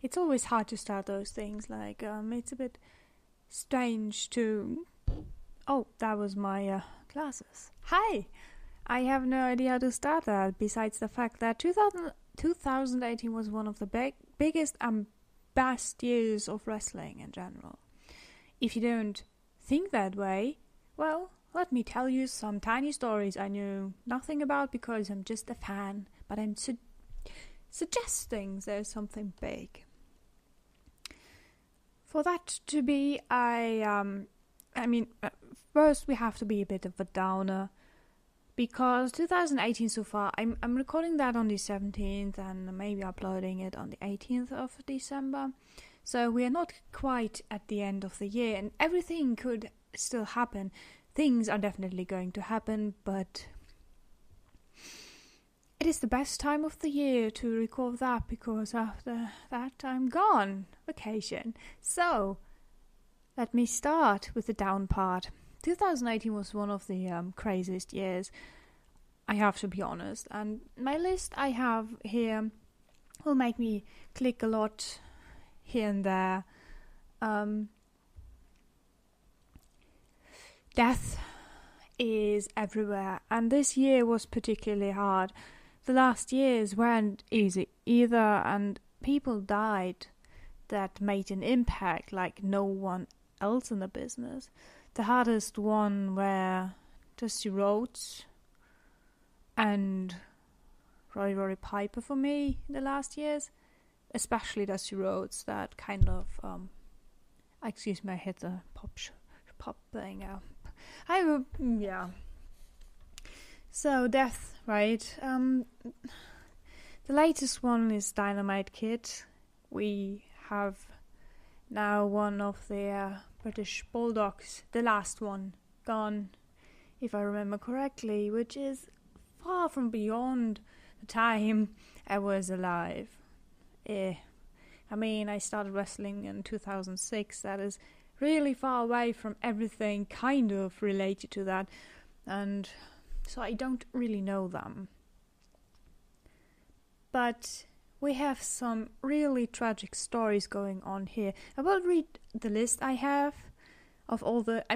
it's always hard to start those things. Like, it's a bit strange to... Oh, that was my glasses. Hi! I have no idea how to start that, besides the fact that 2018 was one of the biggest and best years of wrestling in general. If you don't think that way, well, let me tell you some tiny stories I knew nothing about because I'm just a fan, but I'm suggesting there's something big. For that to be, first we have to be a bit of a downer, because 2018 so far, I'm recording that on the 17th and maybe uploading it on the 18th of December. So we are not quite at the end of the year, and everything could still happen. Things are definitely going to happen, but it is the best time of the year to record that, because after that I'm gone vacation. So let me start with the down part. 2018 was one of the craziest years, I have to be honest, and my list I have here will make me click a lot here and there. Death is everywhere, and this year was particularly hard. The last years weren't easy either, and people died that made an impact like no one else in the business. The hardest one were Dusty Rhodes and Roddy Piper for me in the last years, especially Dusty Rhodes. That kind of excuse me, I hit the pop thing out. Yeah. So death, right? The latest one is Dynamite Kid. We have now one of their British Bulldogs, the last one, gone, if I remember correctly, which is far from beyond the time I was alive. I started wrestling in 2006. That is really far away from everything kind of related to that, and so I don't really know them. But we have some really tragic stories going on here. I will read the list I have of all the... I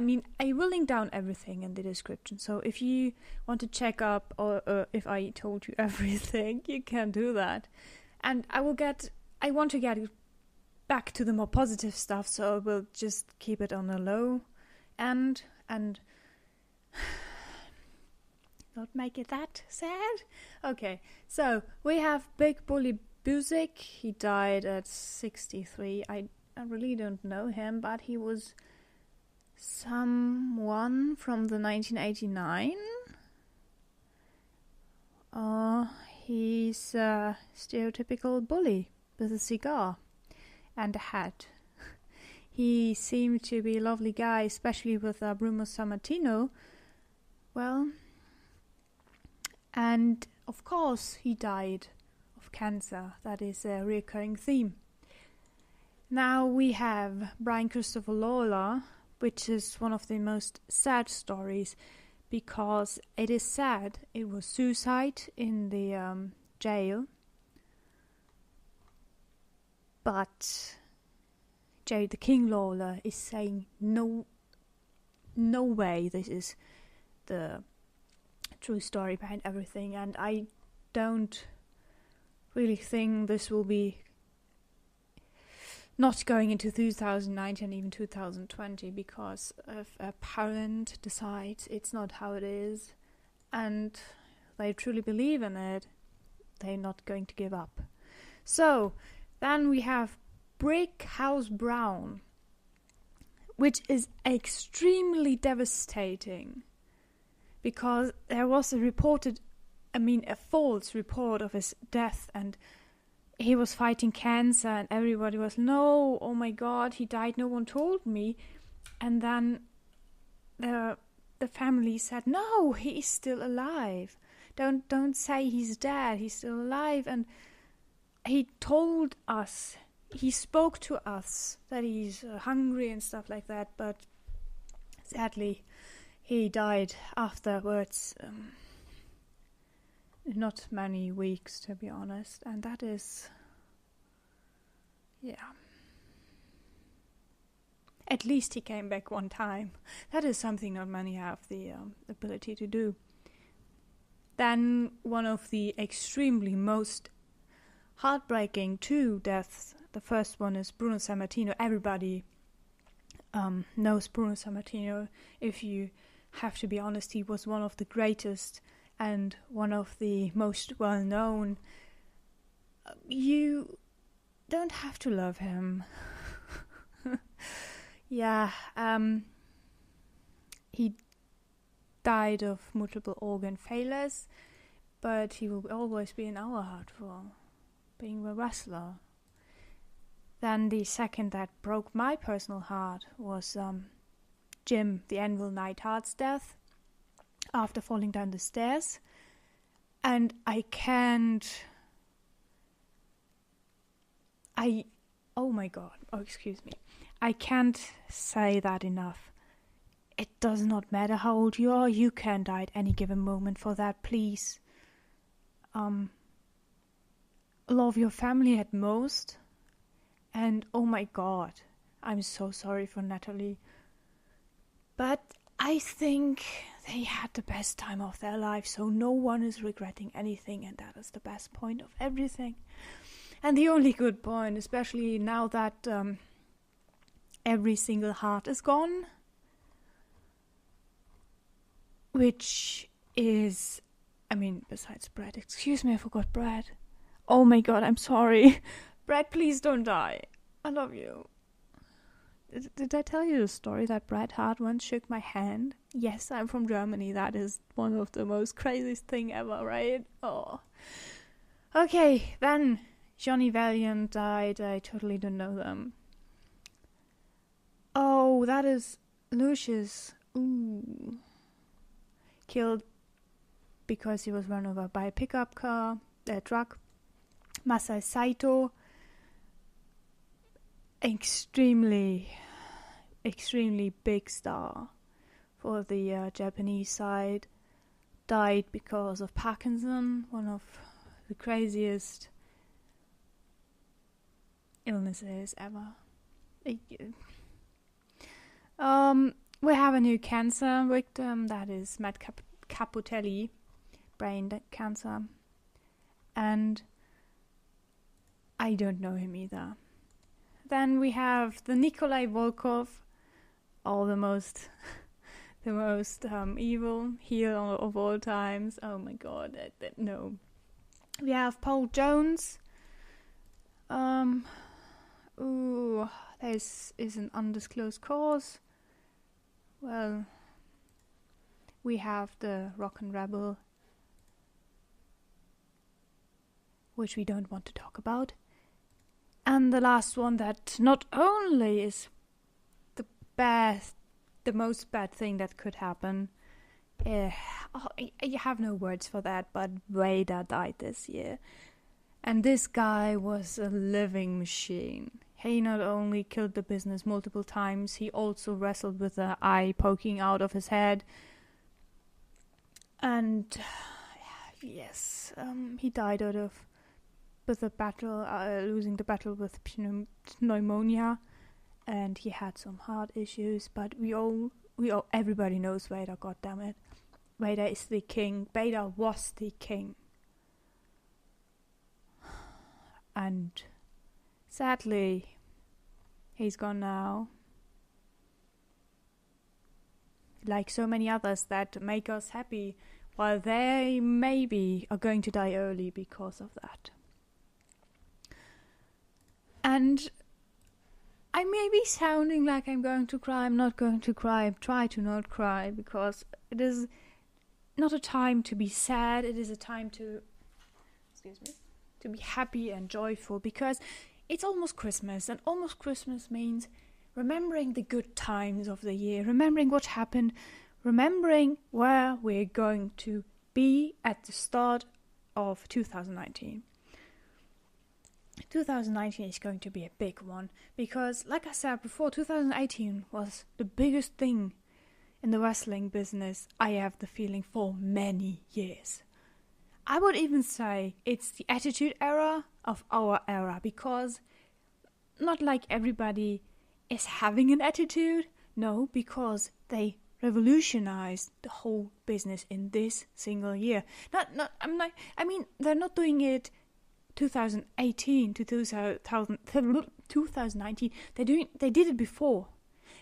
will link down everything in the description. So if you want to check up, or if I told you everything, you can do that. And I want to get back to the more positive stuff, so I will just keep it on a low end and not make it that sad. Okay, so we have Big Bully Busick. He died at 63. I really don't know him, but he was someone from the 1989. He's a stereotypical bully with a cigar and a hat. He seemed to be a lovely guy, especially with Bruno Sammartino. Well, and of course he died of cancer. That is a recurring theme. Now we have Brian Christopher Lawler, which is one of the most sad stories, because it is sad. It was suicide in the jail, but Jerry the King Lawler is saying no way this is the true story behind everything, and I don't really think this will be not going into 2019 and even 2020, because if a parent decides it's not how it is and they truly believe in it, they're not going to give up. So then we have Brick House Brown, which is extremely devastating, because there was a false report of his death, and he was fighting cancer, and everybody was, no, oh my god, he died, no one told me. And then the family said, no, he's still alive. Don't say he's dead, he's still alive. And he told us, he spoke to us that he's hungry and stuff like that, but sadly he died afterwards. Not many weeks, to be honest, and that is, Yeah. At least he came back one time. That is something not many have the ability to do. Then one of the extremely most heartbreaking two deaths. The first one is Bruno Sammartino. Everybody knows Bruno Sammartino. If you have to be honest, he was one of the greatest and one of the most well-known. You don't have to love him. Yeah, he died of multiple organ failures, but he will always be in our heart for being a wrestler. Then the second that broke my personal heart was Jim, the Anvil Neidhart's death after falling down the stairs. And oh my god, excuse me. I can't say that enough. It does not matter how old you are, you can die at any given moment. For that, please. Love your family at most. And oh my god, I'm so sorry for Natalie. But I think they had the best time of their life, so no one is regretting anything, and that is the best point of everything. And the only good point, especially now that every single heart is gone, which is, besides Brad, excuse me, I forgot Brad. Oh my god, I'm sorry. Brad, please don't die. I love you. Did I tell you the story that Bret Hart once shook my hand? Yes, I'm from Germany. That is one of the most craziest thing ever, right? Oh. Okay, then Johnny Valiant died. I totally don't know them. Oh, that is Lucius. Ooh. Killed because he was run over by a pickup truck. Masai Saito. Extremely big star for the Japanese side. Died because of Parkinson, one of the craziest illnesses ever. We have a new cancer victim, that is Matt Caputelli, brain cancer. And I don't know him either. Then we have the Nikolai Volkov, the most evil heel of all times. Oh my god, no. We have Paul Jones. This is an undisclosed cause. Well, we have the Rock and Rebel, which we don't want to talk about. And the last one that not only is the most bad thing that could happen. I have no words for that, but Vader died this year. And this guy was a living machine. He not only killed the business multiple times, he also wrestled with an eye poking out of his head. And yes, he died losing the battle with pneumonia, and he had some heart issues. But everybody knows Vader. God damn it, Vader is the king. Vader was the king, and sadly, he's gone now. Like so many others that make us happy, while they maybe are going to die early because of that. And I may be sounding like I'm going to cry. I'm not going to cry. Try to not cry, because it is not a time to be sad. It is a time to be happy and joyful, because it's almost Christmas, and almost Christmas means remembering the good times of the year, remembering what happened, remembering where we're going to be at the start of 2019. 2019 is going to be a big one, because like I said before, 2018 was the biggest thing in the wrestling business, I have the feeling, for many years. I would even say it's the Attitude Era of our era, because not like everybody is having an attitude. No, because they revolutionized the whole business in this single year. I mean, they're not doing it 2018 to 2019. They did it before.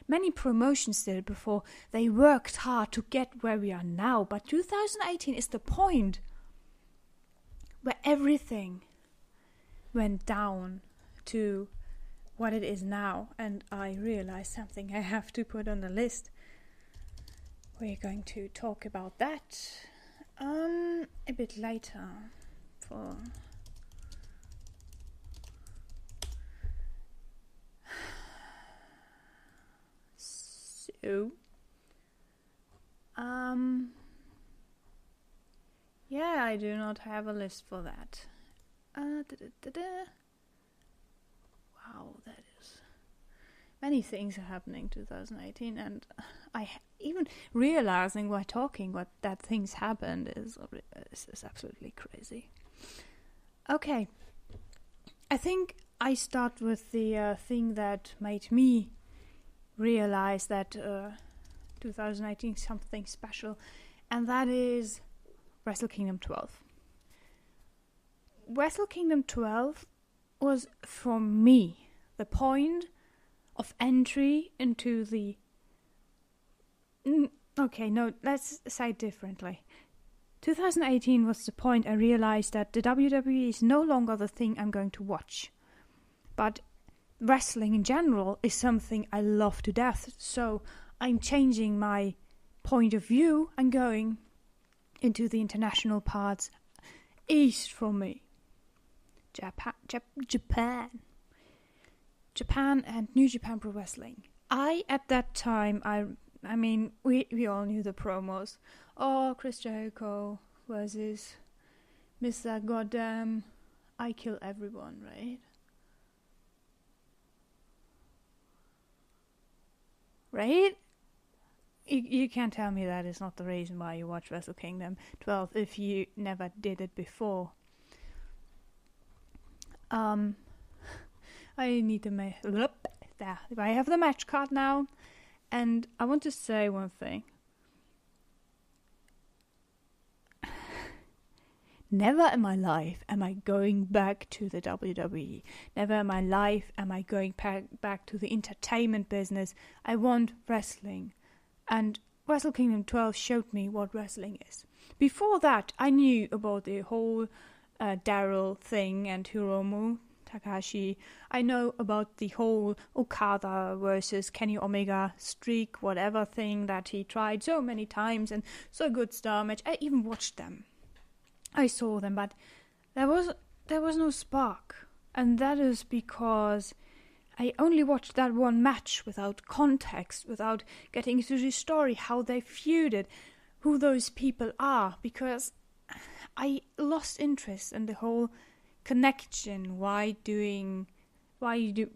Many promotions did it before. They worked hard to get where we are now. But 2018 is the point where everything went down to what it is now. And I realized something I have to put on the list. We're going to talk about that a bit later. So, yeah, I do not have a list for that. Wow, that is... Many things are happening 2018, and even realizing while talking that things happened is absolutely crazy. Okay, I think I start with the thing that made me realize that 2018 is something special, and that is Wrestle Kingdom 12. Wrestle Kingdom 12 was, for me, the point of entry into the... Okay, no, let's say it differently. 2018 was the point I realized that the WWE is no longer the thing I'm going to watch. But wrestling in general is something I love to death. So I'm changing my point of view and going into the international parts east from me. Japan and New Japan Pro Wrestling. At that time, I mean, we all knew the promos. Oh, Chris Jericho versus Mr. Goddamn I Kill Everyone, right? Right? You can't tell me that is not the reason why you watch Wrestle Kingdom 12 if you never did it before. I need to there. I have the match card now, and I want to say one thing. Never in my life am I going back to the WWE. Never in my life am I going back to the entertainment business. I want wrestling. And Wrestle Kingdom 12 showed me what wrestling is. Before that, I knew about the whole Daryl thing and Hiromu Takahashi. I know about the whole Okada versus Kenny Omega streak, whatever thing that he tried so many times, and so good star match. I even watched them. I saw them, but there was no spark, and that is because I only watched that one match without context, without getting into the story, how they feuded, who those people are, because I lost interest in the whole connection. Why are you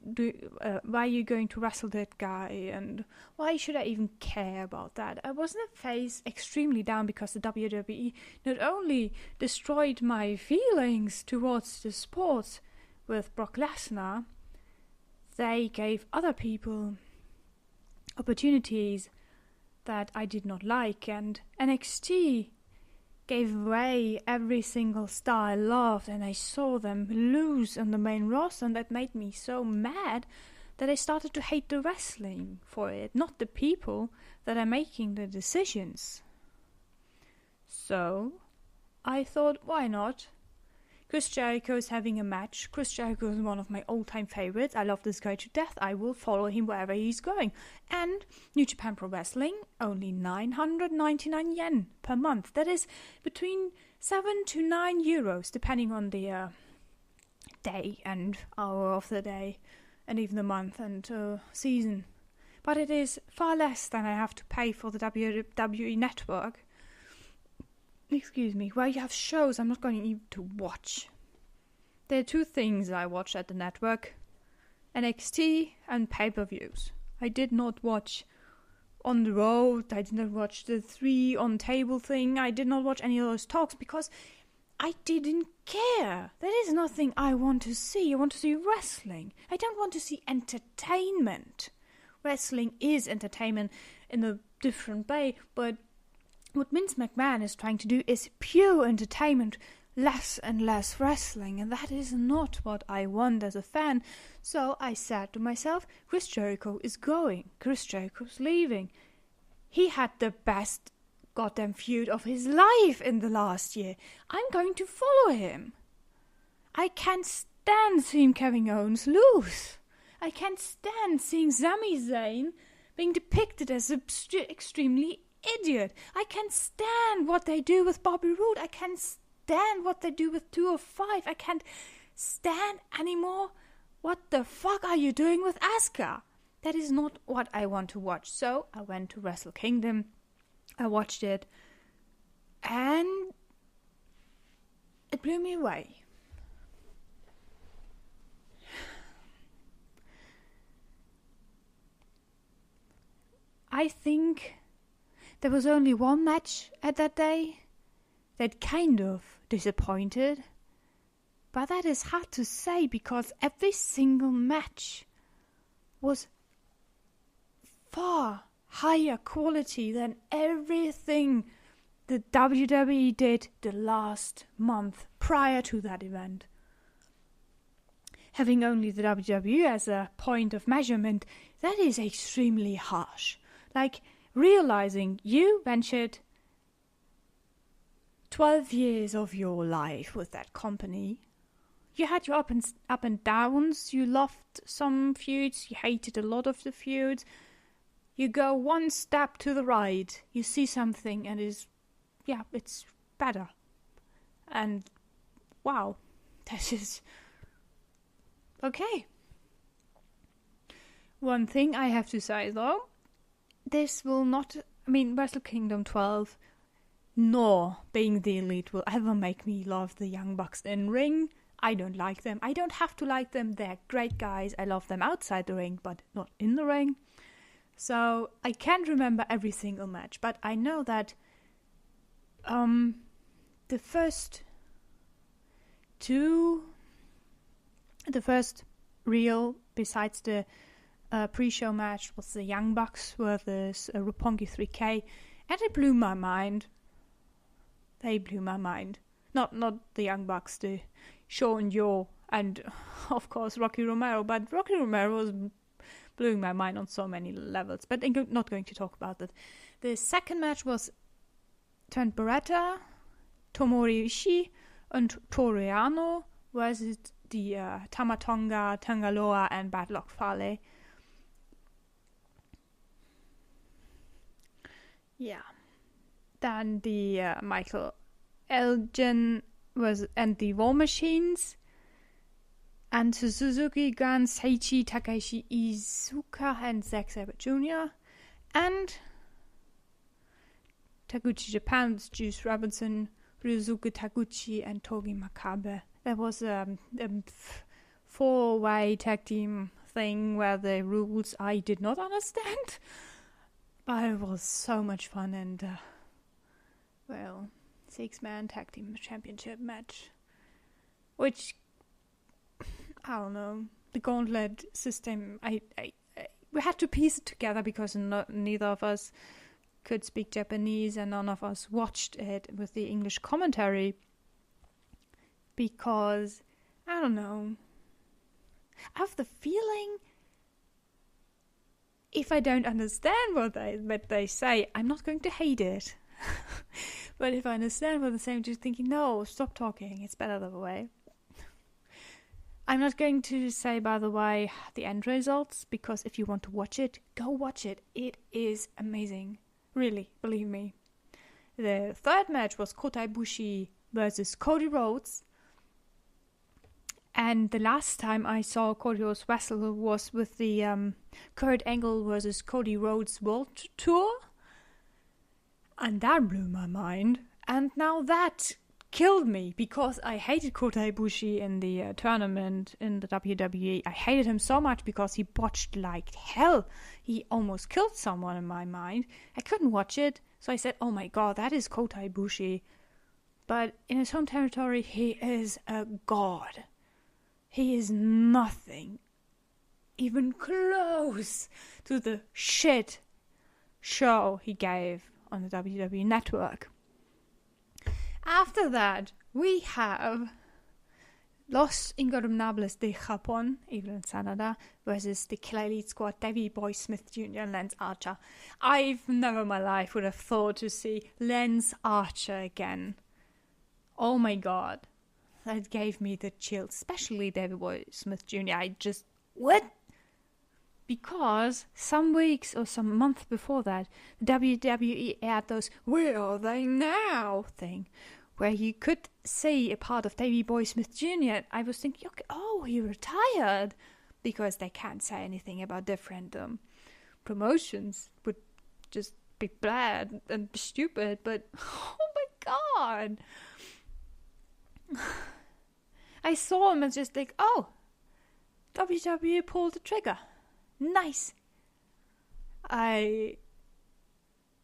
going to wrestle that guy, and why should I even care about that? I was in a phase extremely down because the WWE not only destroyed my feelings towards the sport with Brock Lesnar, they gave other people opportunities that I did not like, and NXT gave away every single star I loved, and I saw them lose on the main roster, and that made me so mad that I started to hate the wrestling for it, not the people that are making the decisions. So I thought, why not? Chris Jericho is having a match. Chris Jericho is one of my all-time favorites. I love this guy to death. I will follow him wherever he's going. And New Japan Pro Wrestling, only 999 yen per month. That is between 7 to 9 euros, depending on the day and hour of the day, and even the month and season. But it is far less than I have to pay for the WWE network. Excuse me, where you have shows I'm not going even to watch. There are two things I watch at the network: NXT and pay-per-views. I did not watch On the Road, I did not watch the 3 on table thing, I did not watch any of those talks because I didn't care. That is nothing I want to see. I want to see wrestling. I don't want to see entertainment. Wrestling is entertainment in a different way, but what Vince McMahon is trying to do is pure entertainment, less and less wrestling, and that is not what I want as a fan. So I said to myself, Chris Jericho is going. Chris Jericho's leaving. He had the best goddamn feud of his life in the last year. I'm going to follow him. I can't stand seeing Kevin Owens lose. I can't stand seeing Sami Zayn being depicted as extremely idiot. I can't stand what they do with Bobby Roode. I can't stand what they do with 205. I can't stand anymore. What the fuck are you doing with Asuka? That is not what I want to watch. So I went to Wrestle Kingdom. I watched it. And it blew me away. I think there was only one match at that day that kind of disappointed. But that is hard to say because every single match was far higher quality than everything the WWE did the last month prior to that event. Having only the WWE as a point of measurement, that is extremely harsh. Like, realizing you ventured 12 years of your life with that company. You had your up and downs. You loved some feuds. You hated a lot of the feuds. You go one step to the right. You see something and it's better. And wow, that is okay. One thing I have to say though, this will not, Wrestle Kingdom 12, nor being the Elite will ever make me love the Young Bucks in ring. I don't like them. I don't have to like them. They're great guys. I love them outside the ring, but not in the ring. So I can't remember every single match, but I know that the first real, besides the pre-show match, was the Young Bucks versus Roppongi 3K, and it blew my mind. They blew my mind. Not the Young Bucks, the Sean Yo and of course Rocky Romero, but Rocky Romero was blowing my mind on so many levels, but I'm not going to talk about that. The second match was Trent Beretta, Tomohiro Ishii and Toru Yano versus the Tama Tonga, Tangaloa and Bad Luck Fale. Yeah. Then the Michael Elgin and the War Machines, and Suzuki Gun, Seiichi Takahashi Iizuka and Zack Sabre Jr. and Taguchi Japan's Juice Robinson, Ryusuke Taguchi and Togi Makabe. There was a four-way tag team thing where the rules I did not understand, but it was so much fun. And 6-man tag team championship match, which I don't know, the gauntlet system. We had to piece it together because neither of us could speak Japanese and none of us watched it with the English commentary, because I don't know, I have the feeling if I don't understand what they say, I'm not going to hate it. But if I understand what they're saying, I'm just thinking, no, stop talking, it's better the other way. I'm not going to say, by the way, the end results, because if you want to watch it, go watch it. It is amazing. Really, believe me. The third match was Kota Ibushi versus Cody Rhodes. And the last time I saw Cody Rhodes wrestle was with the Kurt Angle versus Cody Rhodes World Tour. And that blew my mind. And now that killed me, because I hated Kota Ibushi in the tournament in the WWE. I hated him so much because he botched like hell. He almost killed someone in my mind. I couldn't watch it, so I said, oh my god, that is Kota Ibushi. But in his home territory, he is a god. He is nothing even close to the shit show he gave on the WWE Network. After that, we have Los Ingobernables de Japón, Evil and Sanada, versus the Killer Elite Squad, Davey Boy Smith Jr. and Lance Archer. I've never in my life would have thought to see Lance Archer again. Oh my god. That gave me the chills, especially Davey Boy Smith Jr. I just, what? Because some weeks or some month before that, the WWE aired those "Where are they now?" thing, where you could see a part of Davey Boy Smith Jr. I was thinking, okay, oh, he retired, because they can't say anything about different promotions. Would just be bad and stupid, but oh my god. I saw him and just like, oh, WWE pulled the trigger. Nice. I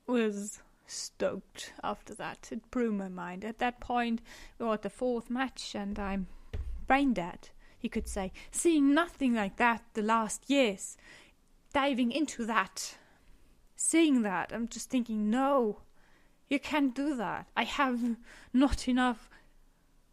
was stoked after that. It blew my mind. At that point, we were at the fourth match and I'm brain dead, you could say. Seeing nothing like that the last years. Diving into that. Seeing that. I'm just thinking, no, you can't do that. I have not enough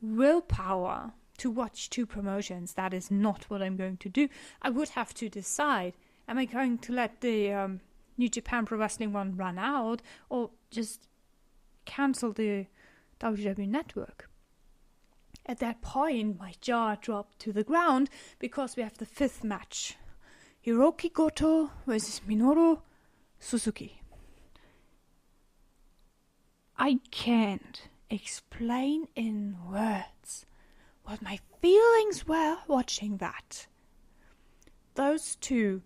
willpower to watch two promotions. That is not what I'm going to do. I would have to decide, am I going to let the New Japan Pro Wrestling one run out, or just cancel the WWE Network? At that point, my jaw dropped to the ground, because we have the fifth match. Hiroki Goto versus Minoru Suzuki. I can't explain in words what my feelings were watching that. Those two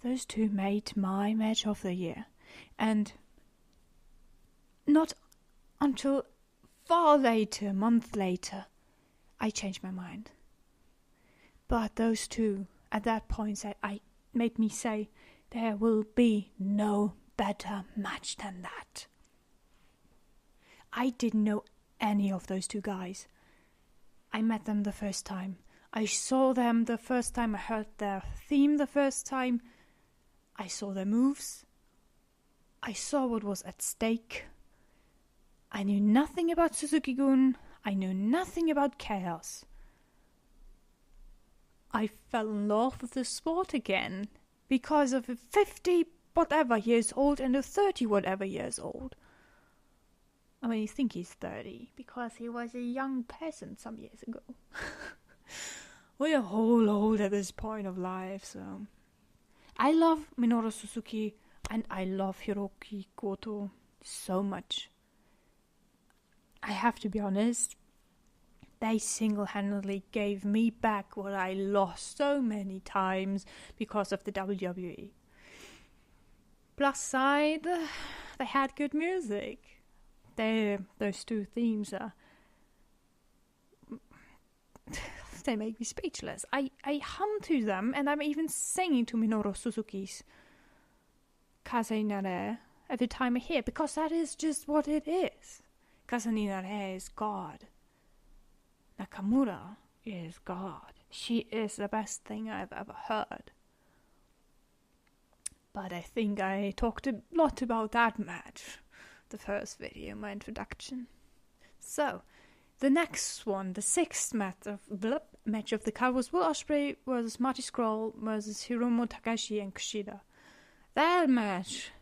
made my match of the year. And not until far later, a month later, I changed my mind. But those two, at that point, made me say, there will be no better match than that. I didn't know any of those two guys. I met them the first time. I saw them the first time. I heard their theme the first time. I saw their moves. I saw what was at stake. I knew nothing about Suzuki-gun. I knew nothing about chaos. I fell in love with the sport again because of a 50 whatever years old and a 30 whatever years old. I mean, I think he's 30 because he was a young peasant some years ago. We're all old at this point of life, so... I love Minoru Suzuki and I love Hiroki Goto so much. I have to be honest, they single-handedly gave me back what I lost so many times because of the WWE. Plus side, they had good music. Those two themes are... they make me speechless. I hum to them, and I'm even singing to Minoru Suzuki's Kaze Nare every time I hear, because that is just what it is. Kaze Nare is God. Nakamura is God. She is the best thing I've ever heard. But I think I talked a lot about that match, the first video, my introduction. So, the next one, the sixth match of the card was Will Ospreay versus Marty Scurll versus Hiromu Takahashi and Kushida. That match,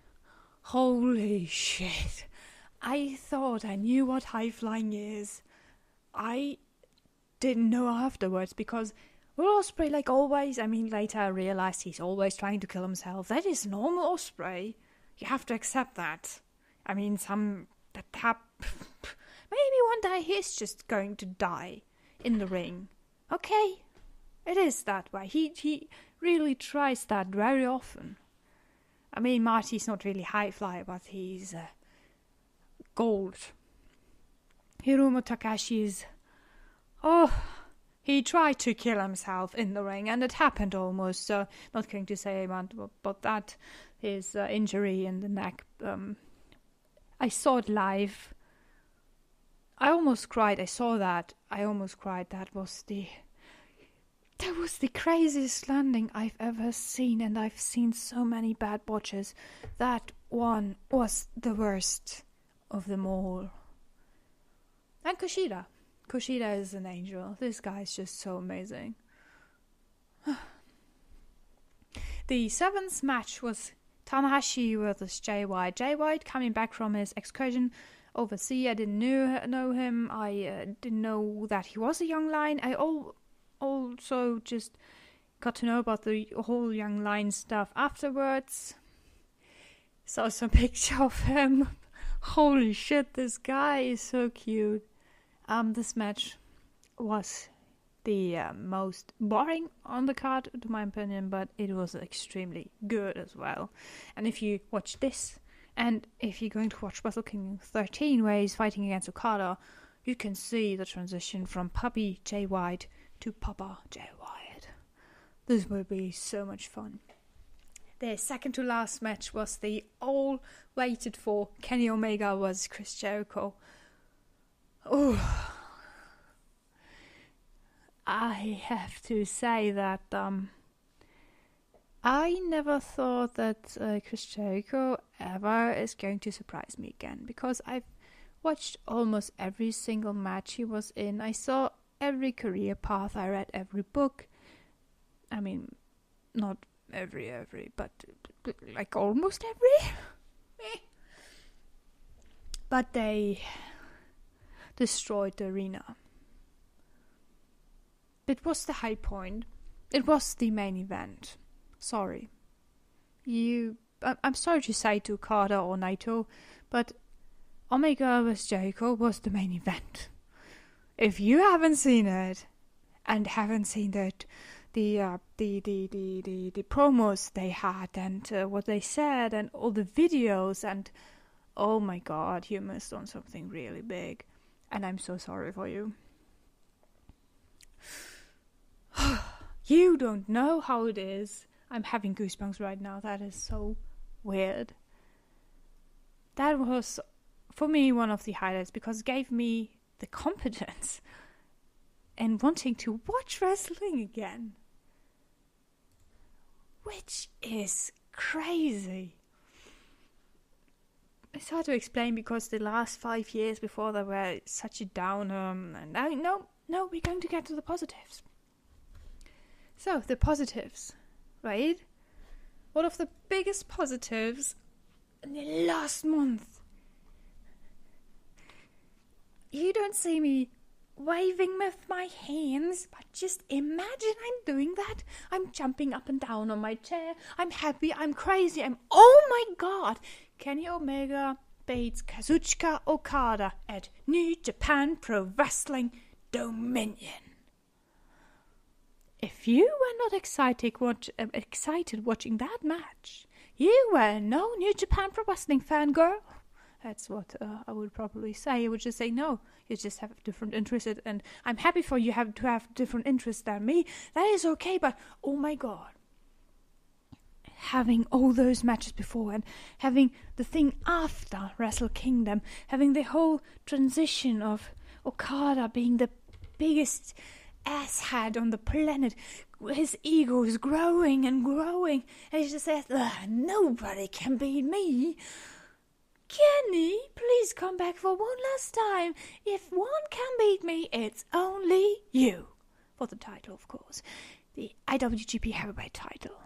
holy shit. I thought I knew what high flying is. I didn't know afterwards, because Will Ospreay, like always, I mean, later I realized he's always trying to kill himself. That is normal Ospreay. You have to accept that. I mean, maybe one day he's just going to die in the ring. Okay, it is that way. He really tries that very often. I mean, Marty's not really high flyer, but he's gold. Hiromu Takahashi is... he tried to kill himself in the ring, and it happened almost, so not going to say about that. His injury in the neck I saw it live. I almost cried. I saw that. I almost cried. That was the craziest landing I've ever seen, and I've seen so many bad botches. That one was the worst of them all. And Kushida. Kushida is an angel. This guy is just so amazing. The seventh match was Tanahashi versus Jay White. Jay White coming back from his excursion overseas. I didn't know him. I didn't know that he was a young lion. I also just got to know about the whole young lion stuff afterwards. Saw some picture of him. Holy shit, this guy is so cute. This match was the most boring on the card, to my opinion, but it was extremely good as well. And if you watch this, and if you're going to watch Wrestle Kingdom 13, where he's fighting against Okada, you can see the transition from Puppy Jay White to Papa Jay White. This will be so much fun. The second to last match was the all waited for Kenny Omega vs Chris Jericho. Oh, I have to say that I never thought that Chris Jericho ever is going to surprise me again, because I've watched almost every single match he was in. I saw every career path. I read every book. I mean, not every, but like almost every. But they destroyed the arena. It was the high point. It was the main event. Sorry. I'm sorry to say to Okada or Naito, but Omega vs Jericho was the main event. If you haven't seen it and haven't seen the promos they had and what they said and all the videos, and oh my god, you missed on something really big, and I'm so sorry for you. You don't know how it is. I'm having goosebumps right now. That is so weird. That was, for me, one of the highlights, because it gave me the confidence and wanting to watch wrestling again, which is crazy. It's hard to explain, because the last 5 years before they were such a downer, and now, no, we're going to get to the positives. So, the positives, right? One of the biggest positives in the last month. You don't see me waving with my hands, but just imagine I'm doing that. I'm jumping up and down on my chair. I'm happy. I'm crazy. Oh my god! Kenny Omega beats Kazuchika Okada at New Japan Pro Wrestling Dominion. If you were not excited watching that match, you were no New Japan Pro Wrestling fan, girl. That's what I would probably say. I would just say no. You just have different interests, and I'm happy for you to have different interests than me. That is okay, but oh my god. Having all those matches before and having the thing after Wrestle Kingdom, having the whole transition of Okada being the biggest asshat on the planet, his ego is growing and growing, and he just says, nobody can beat me. Kenny, please come back for one last time. If one can beat me, it's only you. For the title, of course. The IWGP Heavyweight title.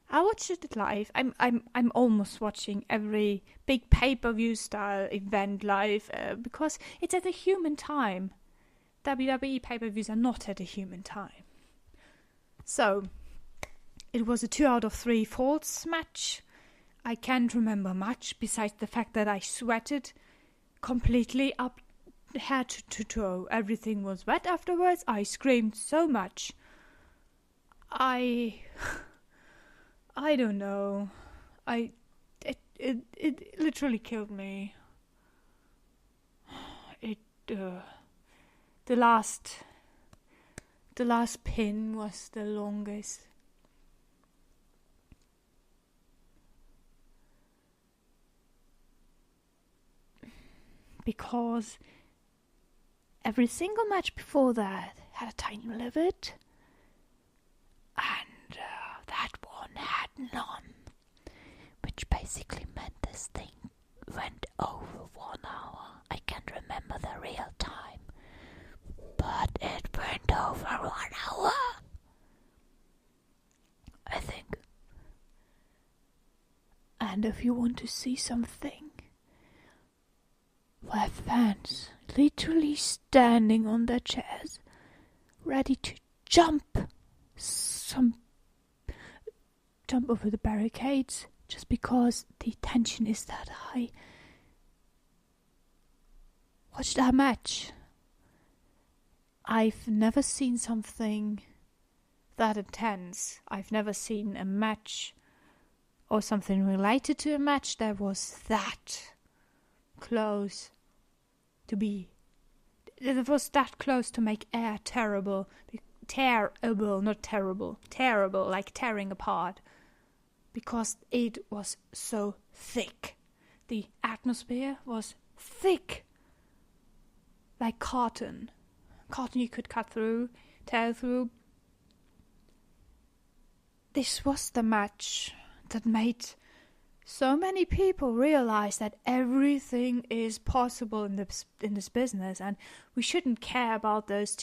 I watched it live. I'm almost watching every big pay-per-view style event live because it's at a human time. WWE pay-per-views are not at a human time. So, it was a 2 out of 3 falls match. I can't remember much besides the fact that I sweated completely up head to toe. Everything was wet afterwards. I screamed so much. I don't know. It literally killed me. The last pin was the longest. because every single match before that had a tiny limit, and that one had none, which basically meant this thing went over 1 hour. I can't remember the real time, but it went over 1 hour, I think. And if you want to see something where fans literally standing on their chairs, ready to jump over the barricades just because the tension is that high, watch that match. I've never seen something that intense. I've never seen a match or something related to a match that was that close to be. It was that close to make air terrible. Terrible, not terrible. Terrible, like tearing apart. Because it was so thick. The atmosphere was thick. Like cotton. Cotton you could cut through, tear through. This was the match that made so many people realize that everything is possible in this business, and we shouldn't care about those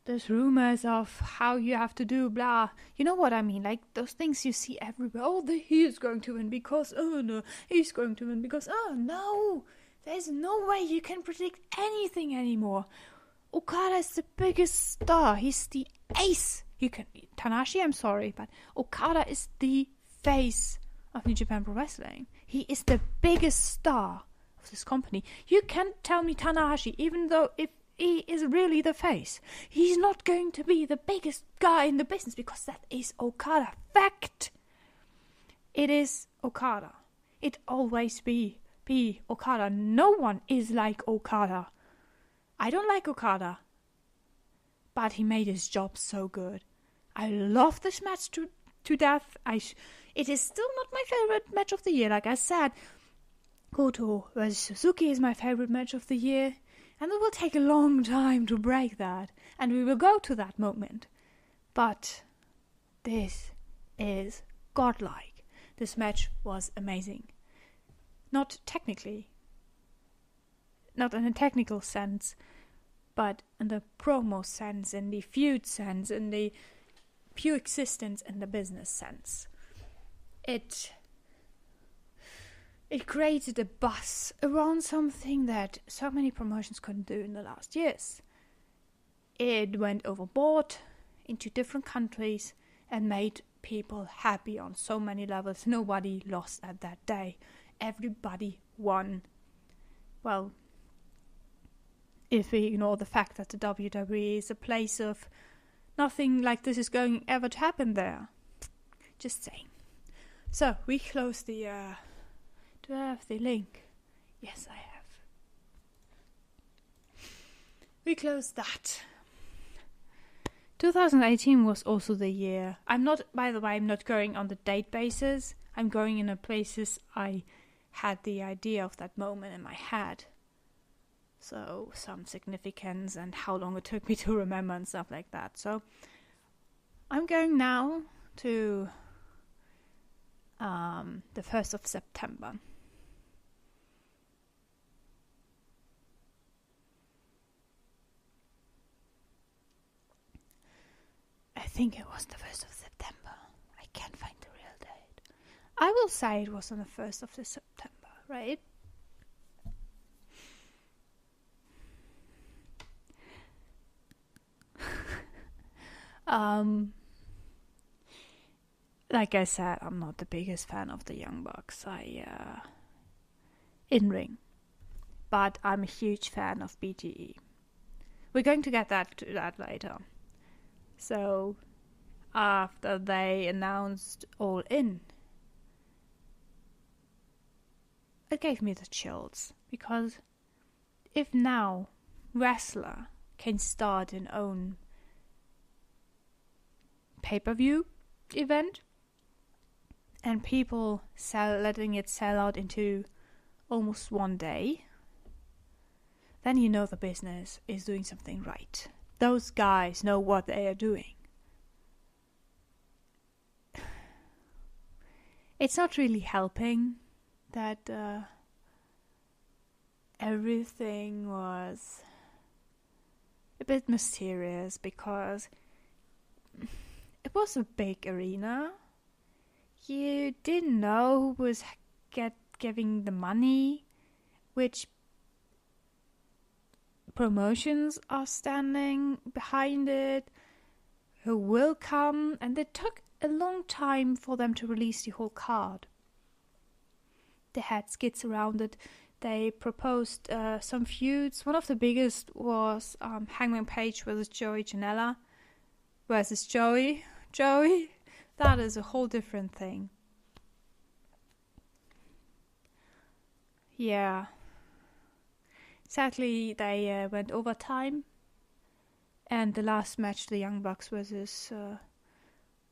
those rumors of how you have to do blah. You know what I mean? Like those things you see everywhere. Oh, he is going to win because no, he's going to win because no. There's no way you can predict anything anymore. Okada is the biggest star. He's the ace. Tanahashi, I'm sorry, but Okada is the face of New Japan Pro Wrestling. He is the biggest star of this company. You can't tell me Tanahashi, even though if he is really the face, he's not going to be the biggest guy in the business because that is Okada. Fact. It is Okada. It always be Okada. No one is like Okada. I don't like Okada, but he made his job so good. I love this match to death. It is still not my favorite match of the year. Like I said, Goto vs Suzuki is my favorite match of the year, and it will take a long time to break that, and we will go to that moment. But this is godlike. This match was amazing. Not technically, not in a technical sense, but in the promo sense, in the feud sense, in the pure existence in the business sense. It created a buzz around something that so many promotions couldn't do in the last years. It went overboard into different countries and made people happy on so many levels. Nobody lost at that day. Everybody won. Well, if we ignore the fact that the WWE is a place of nothing like this is going ever to happen there. Just saying. So, we close the... do I have the link? Yes, I have. We closed that. 2018 was also the year. By the way, I'm not going on the date basis. I'm going in the places I had the idea of that moment in my head. So, some significance and how long it took me to remember and stuff like that. So, I'm going now to the 1st of September. I think it was the 1st of September. I can't find the real date. I will say it was on the 1st of September, right? Like I said, I'm not the biggest fan of the Young Bucks. In ring, but I'm a huge fan of BTE. We're going to get to that later. So, after they announced All In, it gave me the chills, because if now wrestler can start an own pay-per-view event, and people letting it sell out into almost one day, then you know the business is doing something right. Those guys know what they are doing. It's not really helping that everything was a bit mysterious, because it was a big arena. You didn't know who was giving the money, which promotions are standing behind it, who will come, and it took a long time for them to release the whole card. They had skits around it. They proposed some feuds. One of the biggest was Hangman Page versus Joey Janela versus Joey. That is a whole different thing. Yeah. Sadly, they went overtime. And the last match, the Young Bucks versus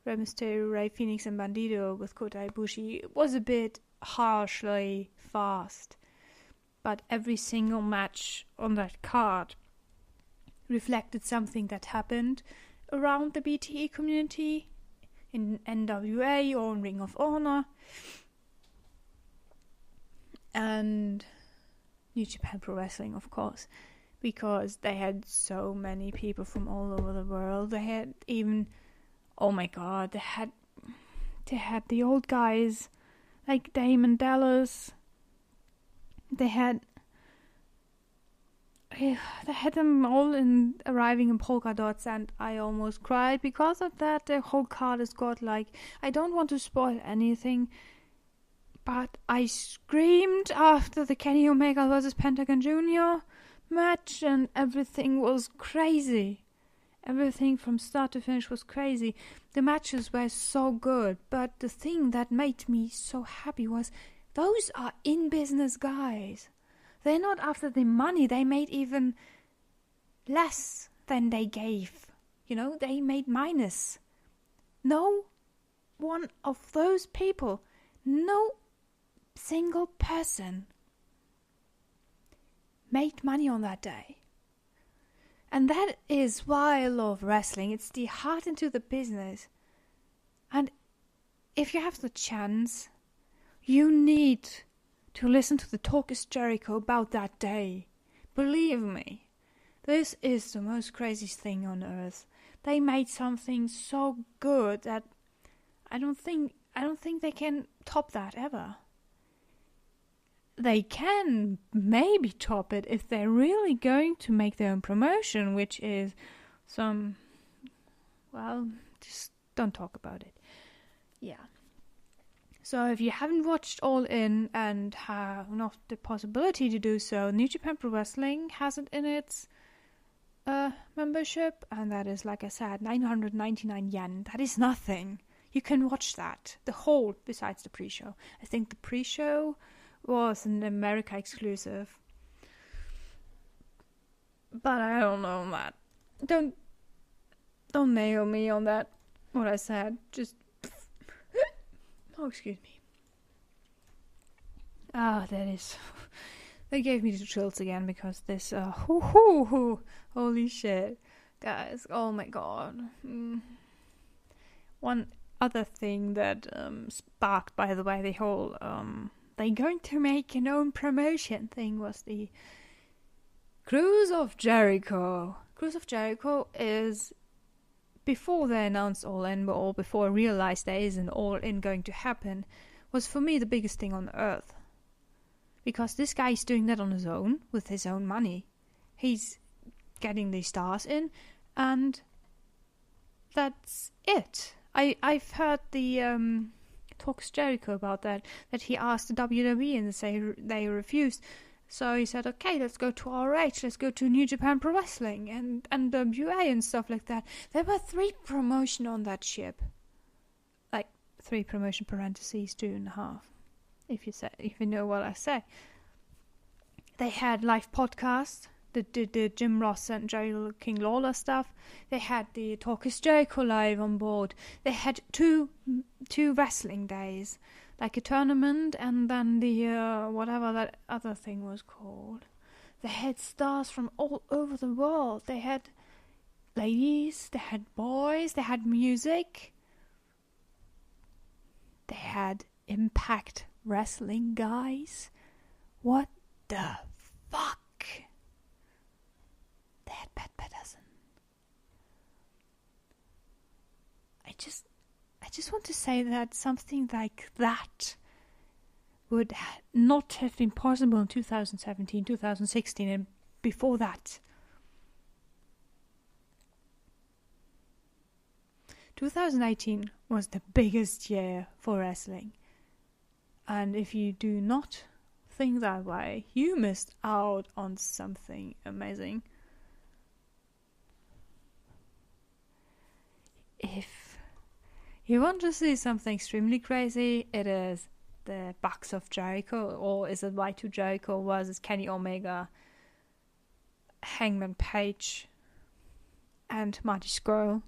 Rey Mysterio, Rey Fenix, and Bandido with Kota Ibushi, was a bit harshly fast. But every single match on that card reflected something that happened around the BTE community, in NWA or in Ring of Honor, and New Japan Pro Wrestling, of course, because they had so many people from all over the world. They had even, oh my god, they had the old guys like Damon Dallas. They had them all arriving in polka dots, and I almost cried because of that. The whole card is godlike. I don't want to spoil anything, but I screamed after the Kenny Omega versus Pentagon Jr. match, and everything was crazy. Everything from start to finish was crazy. The matches were so good, but the thing that made me so happy was those are in-business guys. They're not after the money. They made even less than they gave. You know, they made minus. No one of those people, no single person made money on that day. And that is why I love wrestling. It's the heart into the business. And if you have the chance, you need to listen to the Talk is Jericho about that day. Believe me, this is the most craziest thing on earth. They made something so good that I don't think they can top that ever. They can maybe top it if they're really going to make their own promotion, which is just don't talk about it. Yeah. So if you haven't watched All In and have not the possibility to do so, New Japan Pro Wrestling has it in its membership, and that is, like I said, 999 yen. That is nothing. You can watch that, the whole, besides the pre-show. I think the pre-show was an America exclusive, but I don't know that. Don't nail me on that. What I said, just. Oh, excuse me. They gave me the chills again because this. Holy shit, guys! Oh my god. One other thing that sparked, by the way, the whole they're going to make an own promotion thing was the Cruise of Jericho. Cruise of Jericho is, before they announced All In, or before I realized there is an All In going to happen, was for me the biggest thing on earth. Because this guy is doing that on his own, with his own money. He's getting the stars in, and that's it. I've heard the Talks Jericho about that he asked the WWE and they refused. So he said, okay, let's go to RH, let's go to New Japan Pro Wrestling and NWA and stuff like that. There were 3 promotion on that ship. Like 3 promotion parentheses, 2.5. If you know what I say. They had live podcasts. the Jim Ross and Jerry King Lawler stuff. They had the Talk is Jericho live on board. They had two wrestling days, like a tournament and then the whatever that other thing was called. They had stars from all over the world. They had ladies, they had boys, they had music. They had Impact Wrestling guys. What the fuck? They had Pat Patterson. I just want to say that something like that would not have been possible in 2017, 2016, and before that. 2018 was the biggest year for wrestling. And if you do not think that way, you missed out on something amazing. If you want to see something extremely crazy, it is the Bucks of Jericho, or is it Y2 Jericho versus Kenny Omega, Hangman Page, and Marty Scurll.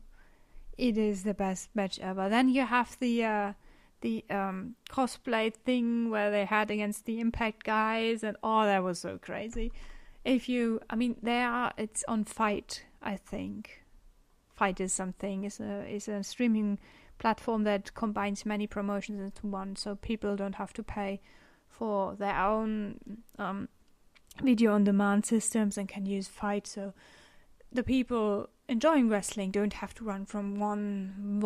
It is the best match ever. Then you have the cosplay thing where they had against the Impact guys, and that was so crazy. It's on Fight, I think. Fight is something. Is a streaming platform that combines many promotions into one, so people don't have to pay for their own video on demand systems and can use Fight. So the people enjoying wrestling don't have to run from one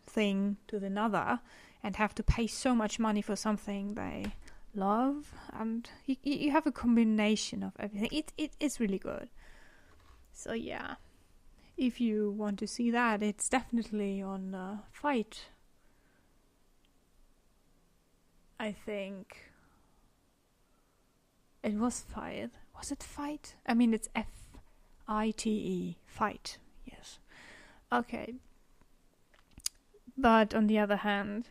thing to another and have to pay so much money for something they love. And you have a combination of everything. It's really good. So yeah, if you want to see that, it's definitely on Fight. I think it was Fight. Was it Fight? I mean, it's FITE. Fight. Yes. Okay. But on the other hand,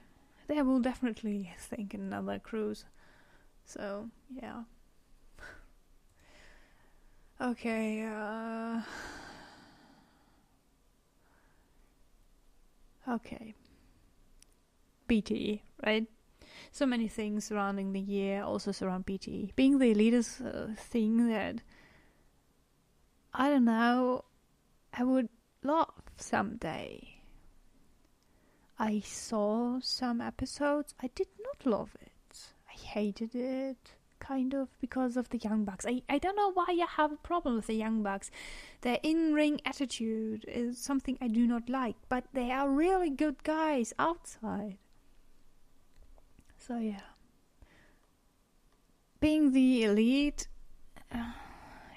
they will definitely think another cruise. So, yeah. Okay, okay. BTE, right? So many things surrounding the year also surround BTE. Being the Elite is a thing that, I don't know, I would love someday. I saw some episodes. I did not love it. I hated it, kind of, because of the Young Bucks. I don't know why I have a problem with the Young Bucks. Their in-ring attitude is something I do not like, but they are really good guys outside. So yeah. Being the Elite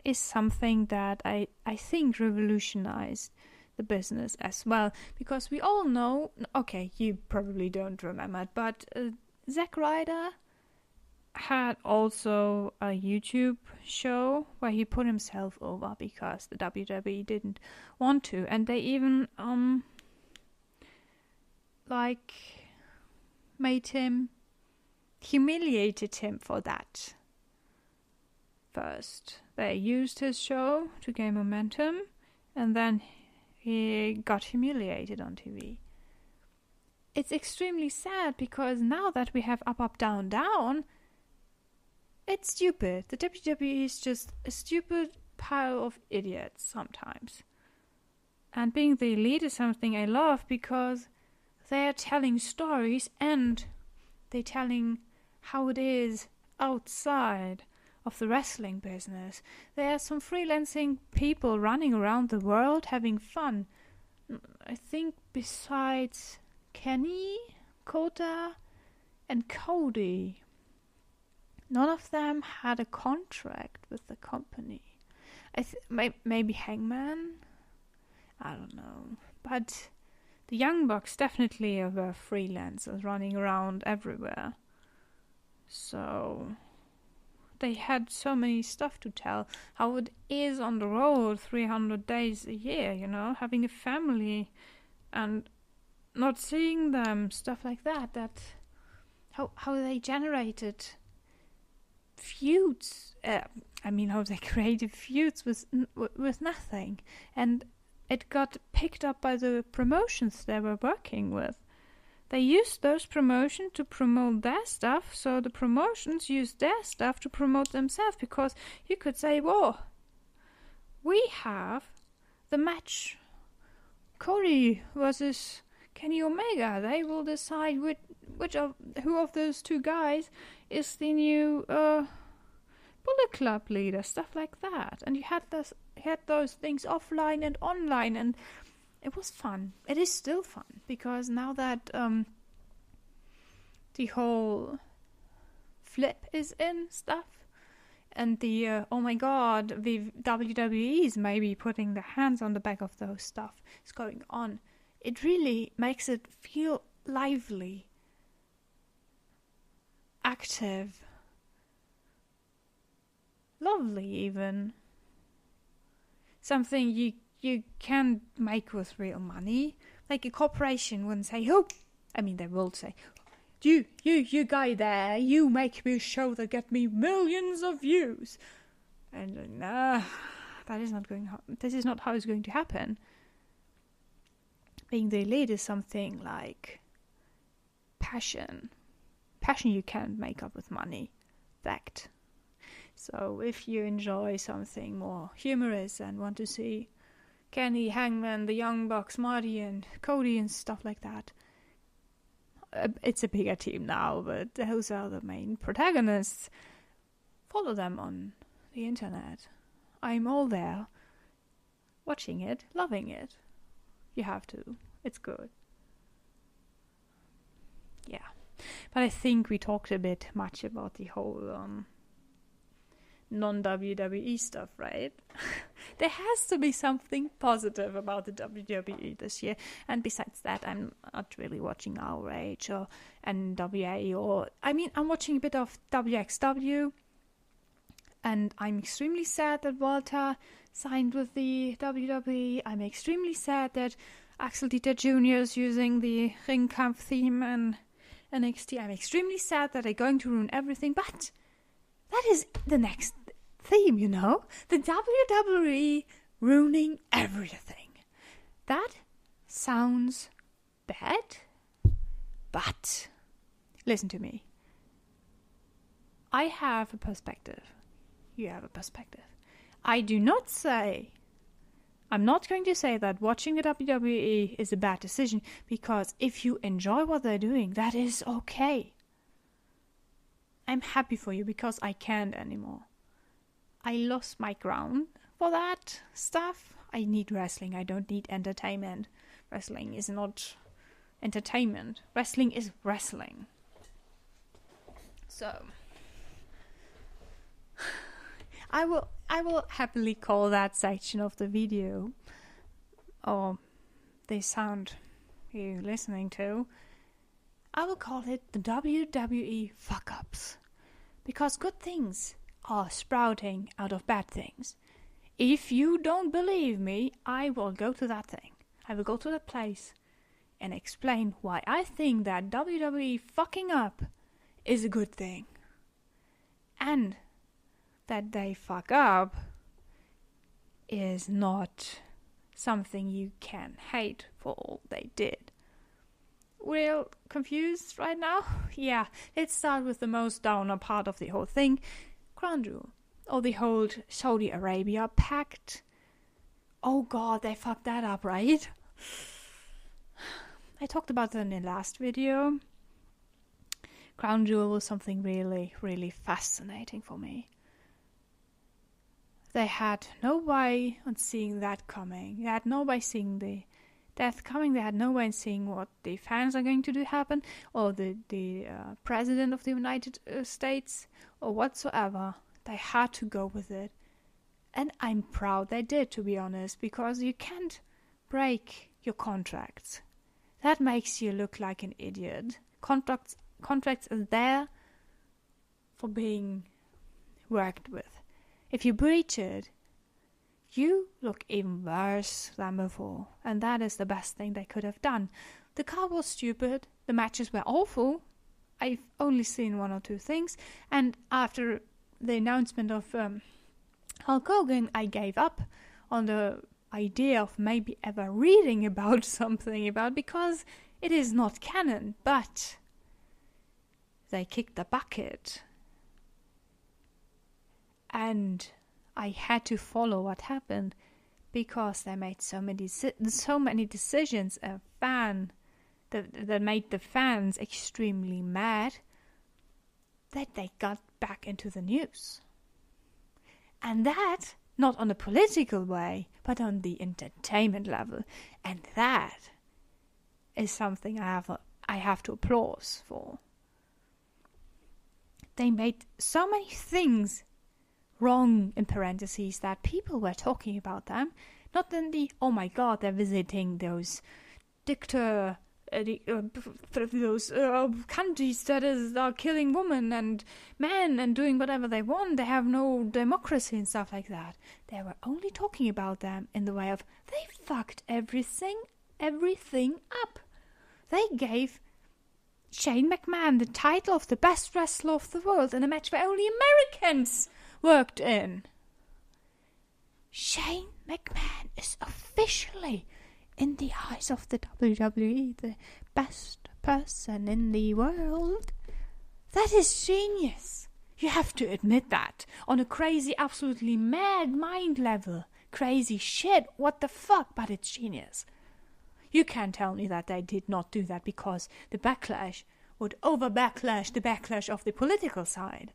is something that I think revolutionized the business as well, because we all know, okay, you probably don't remember it, but Zack Ryder had also a YouTube show where he put himself over because the WWE didn't want to, and they even humiliated him for that. First, they used his show to gain momentum, and then he got humiliated on TV. It's extremely sad because now that we have up, up, down, down, it's stupid. The WWE is just a stupid pile of idiots sometimes. And being the Elite is something I love because they're telling stories and they're telling how it is outside of the wrestling business. There are some freelancing people running around the world having fun. I think besides Kenny, Kota, and Cody, none of them had a contract with the company. Maybe Hangman? I don't know. But the Young Bucks definitely were freelancers running around everywhere. So they had so many stuff to tell. How it is on the road 300 days a year, having a family and not seeing them, stuff like that. How they generated feuds. How they created feuds with nothing, and it got picked up by the promotions they were working with. They used those promotions to promote their stuff, so the promotions used their stuff to promote themselves, because you could say, whoa, we have the match Cody versus Kenny Omega. They will decide who of those two guys is the new Bullet Club leader, stuff like that. And you had those things offline and online, and it was fun. It is still fun, because now that the whole flip is in stuff, and the oh my god, the WWE is maybe putting their hands on the back of those stuff is going on, it really makes it feel lively, active, lovely even. Something you can make with real money. Like a corporation wouldn't say, they will say, you guy there, you make me a show that get me millions of views. And this is not how it's going to happen. Being the elite is something like passion. Passion you can't make up with money. Fact. So if you enjoy something more humorous and want to see Kenny, Hangman, the Young Bucks, Marty and Cody and stuff like that, it's a bigger team now, but those are the main protagonists. Follow them on the internet. I'm all there, watching it, loving it. You have to. It's good. Yeah. But I think we talked a bit much about the whole non-WWE stuff, right? There has to be something positive about the WWE this year. And besides that, I'm not really watching ROH or NWA I'm watching a bit of WXW. And I'm extremely sad that Walter signed with the WWE. I'm extremely sad that Axel Dieter Jr. is using the Ringkampf theme and NXT. I'm extremely sad that they're going to ruin everything, but that is the next theme, the WWE ruining everything. That sounds bad, but listen to me. I have a perspective. You have a perspective. I'm not going to say that watching the WWE is a bad decision, because if you enjoy what they're doing, that is okay. I'm happy for you, because I can't anymore. I lost my ground for that stuff. I need wrestling. I don't need entertainment. Wrestling is not entertainment. Wrestling is wrestling. So I will happily call that section of the video, or the sound you're listening to, I will call it the WWE fuck-ups. Because good things are sprouting out of bad things. If you don't believe me, I will go to that thing. I will go to that place and explain why I think that WWE fucking up is a good thing. And that they fuck up is not something you can hate for all they did. Real confused right now? Yeah, let's start with the most downer part of the whole thing. Crown Jewel, or the whole Saudi Arabia pact. Oh god, they fucked that up, right? I talked about that in the last video. Crown Jewel was something really, really fascinating for me. They had no way on seeing that coming. They had no way seeing the death coming. They had no way in seeing what the fans are going to do happen, or the president of the United States, or whatsoever. They had to go with it. And I'm proud they did, to be honest, because you can't break your contracts. That makes you look like an idiot. Contracts are there for being worked with. If you breach it, you look even worse than before. And that is the best thing they could have done. The car was stupid. The matches were awful. I've only seen one or two things. And after the announcement of Hulk Hogan, I gave up on the idea of maybe ever reading about something about, because it is not canon. But they kicked the bucket, and I had to follow what happened, because they made so many decisions that made the fans extremely mad, that they got back into the news. And that, not on a political way, but on the entertainment level. And that is something I have to applaud for. They made so many things wrong, in parentheses, that people were talking about them. Not in the, oh my god, they're visiting those those countries that are killing women and men and doing whatever they want. They have no democracy and stuff like that. They were only talking about them in the way of, they fucked everything up. They gave Shane McMahon the title of the best wrestler of the world in a match where only Americans worked in. Shane McMahon is officially, in the eyes of the WWE, the best person in the world. That is genius. You have to admit that. On a crazy, absolutely mad mind level. Crazy shit. What the fuck? But it's genius. You can't tell me that they did not do that because the backlash would over-backlash the backlash of the political side.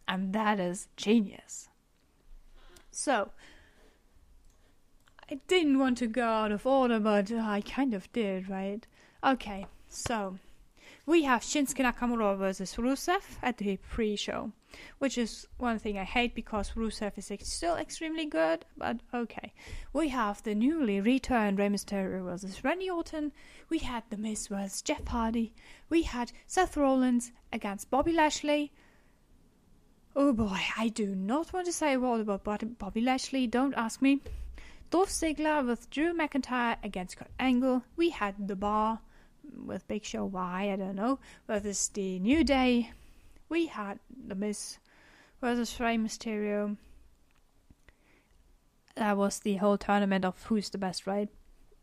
And that is genius. So, I didn't want to go out of order, but I kind of did, right? Okay, so we have Shinsuke Nakamura versus Rusev at the pre-show, which is one thing I hate because Rusev is still extremely good, but okay. We have the newly returned Rey Mysterio versus Randy Orton. We had The Miz versus Jeff Hardy. We had Seth Rollins against Bobby Lashley. Oh boy, I do not want to say a word about Bobby Lashley, don't ask me. Dolph Ziggler with Drew McIntyre against Kurt Angle. We had The Bar with Big Show, why, I don't know, versus The New Day. We had The Miz versus Rey Mysterio. That was the whole tournament of who's the best, right?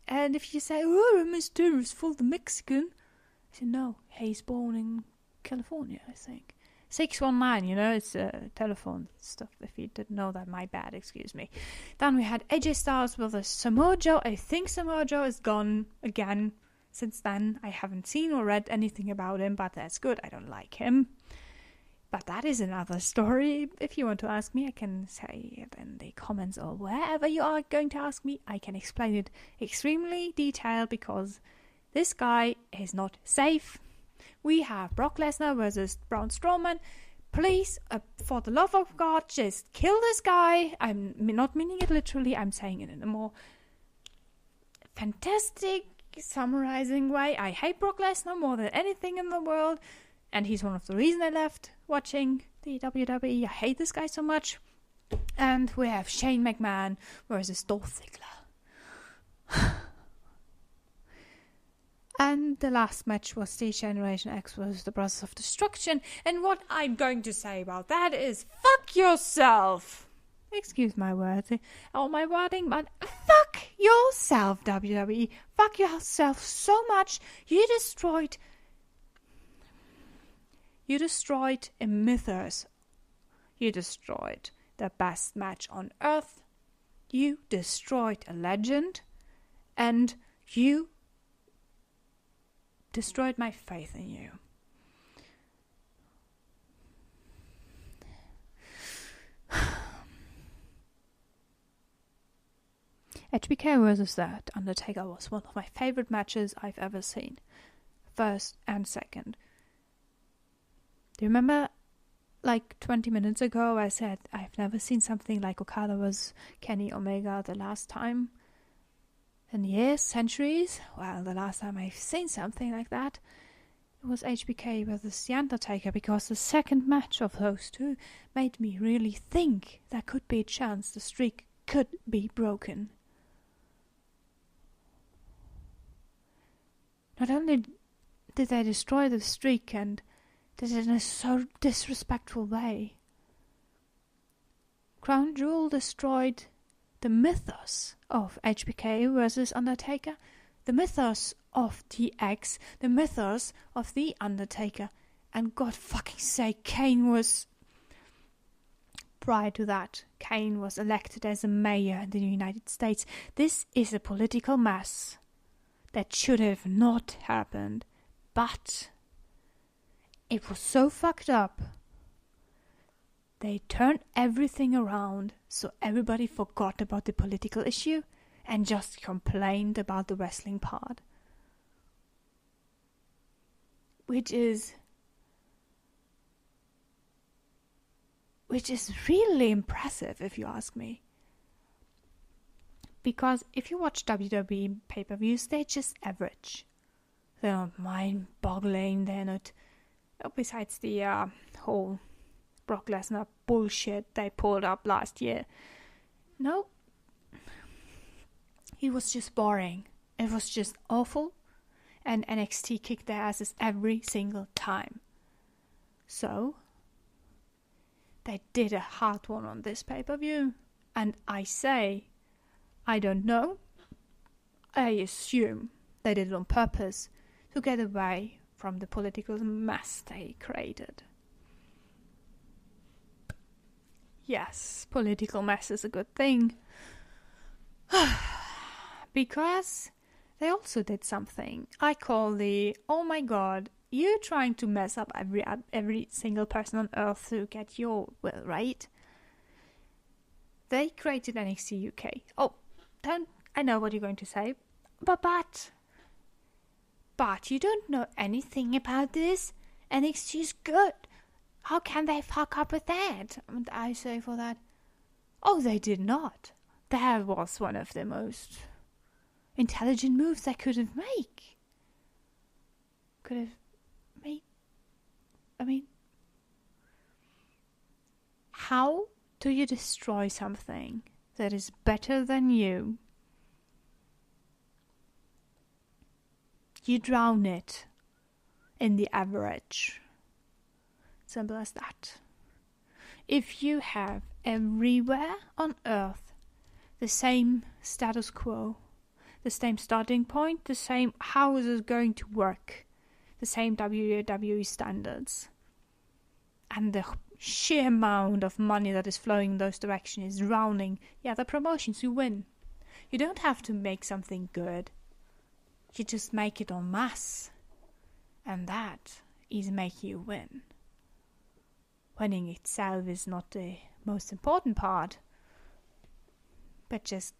And if you say, oh, Rey Mysterio is full the Mexican, I said, no, he's born in California, I think. 619, it's telephone stuff. If you didn't know that, my bad, excuse me. Then we had AJ Styles with a Samoa Joe. I think Samoa Joe is gone again since then. I haven't seen or read anything about him, but that's good. I don't like him. But that is another story. If you want to ask me, I can say it in the comments or wherever you are going to ask me. I can explain it extremely detailed because this guy is not safe. We have Brock Lesnar versus Braun Strowman. Please, for the love of God, just kill this guy. I'm not meaning it literally. I'm saying it in a more fantastic, summarizing way. I hate Brock Lesnar more than anything in the world. And he's one of the reasons I left watching the WWE. I hate this guy so much. And we have Shane McMahon versus Dolph Ziggler. And the last match was the Generation X versus the Brothers of Destruction. And what I'm going to say about that is, fuck yourself. Excuse my words, or my wording, but fuck yourself, WWE. Fuck yourself so much. You destroyed a mythos. You destroyed the best match on earth. You destroyed a legend. And you destroyed my faith in you. HBK versus that Undertaker was one of my favorite matches I've ever seen. First and second. Do you remember, like 20 minutes ago, I said I've never seen something like Okada versus Kenny Omega the last time? In years, centuries? Well, the last time I've seen something like that, it was HBK versus The Undertaker, because the second match of those two made me really think there could be a chance the streak could be broken. Not only did they destroy the streak and did it in a so disrespectful way, Crown Jewel destroyed the mythos of HBK versus Undertaker, the mythos of DX, the mythos of The Undertaker, and God fucking sake, Kane was... Prior to that, Kane was elected as a mayor in the United States. This is a political mess that should have not happened, but it was so fucked up. They turned everything around so everybody forgot about the political issue and just complained about the wrestling part. Which is really impressive, if you ask me. Because if you watch WWE pay-per-views, they're just average. They're not mind-boggling, they're not... Besides the whole Brock Lesnar bullshit they pulled up last year. No. It was just boring. It was just awful. And NXT kicked their asses every single time. So... they did a hard one on this pay-per-view. And I say, I don't know. I assume they did it on purpose to get away from the political mess they created. Yes, political mess is a good thing. Because they also did something I call the, oh my god, you're trying to mess up every single person on earth to get your will, right? They created NXT UK. Oh, I know what you're going to say. But you don't know anything about this. NXT is good. How can they fuck up with that? And I say for that, oh, they did not. That was one of the most intelligent moves they could have made. How do you destroy something that is better than you? You drown it in the average. Simple as that. If you have everywhere on earth the same status quo, the same starting point, the same how is it going to work, the same WWE standards, and the sheer amount of money that is flowing in those directions is drowning the promotions, you win. You don't have to make something good. You just make it en masse. And that is make you win. Winning itself is not the most important part, but just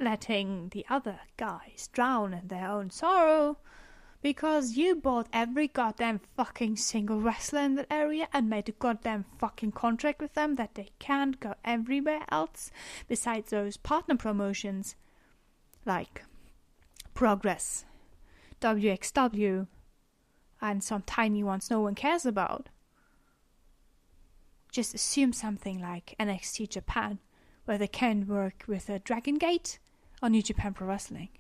letting the other guys drown in their own sorrow because you bought every goddamn fucking single wrestler in that area and made a goddamn fucking contract with them that they can't go everywhere else besides those partner promotions like Progress, WXW, and some tiny ones no one cares about. Just assume something like NXT Japan, where they can work with a Dragon Gate or New Japan Pro Wrestling.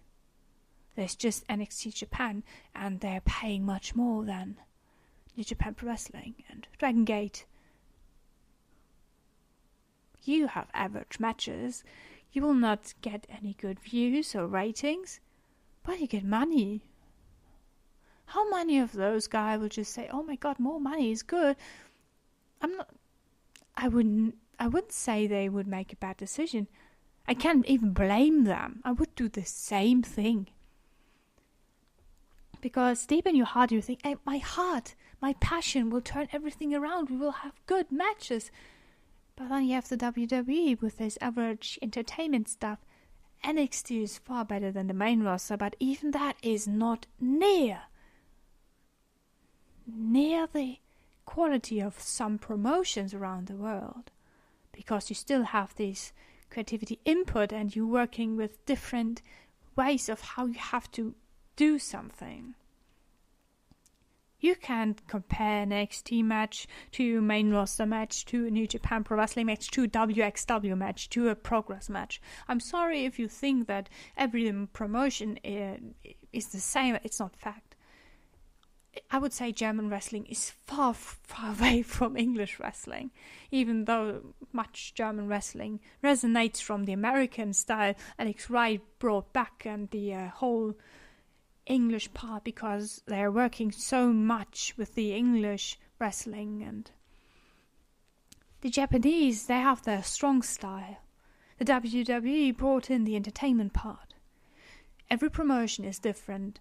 There's just NXT Japan, and they're paying much more than New Japan Pro Wrestling and Dragon Gate. You have average matches. You will not get any good views or ratings, but you get money. How many of those guys will just say, "Oh my god, more money is good"? I wouldn't say they would make a bad decision. I can't even blame them. I would do the same thing. Because deep in your heart you think, hey, my heart, my passion will turn everything around. We will have good matches. But then you have the WWE with this average entertainment stuff. NXT is far better than the main roster, but even that is not near the quality of some promotions around the world. Because you still have this creativity input and you're working with different ways of how you have to do something. You can't compare an NXT match to a main roster match, to a New Japan Pro Wrestling match, to a WXW match, to a Progress match. I'm sorry if you think that every promotion is the same. It's not fact. I would say German wrestling is far, far away from English wrestling, even though much German wrestling resonates from the American style. Alex Wright brought back and the whole English part because they're working so much with the English wrestling, and the Japanese, they have their strong style. The WWE brought in the entertainment part. Every promotion is different.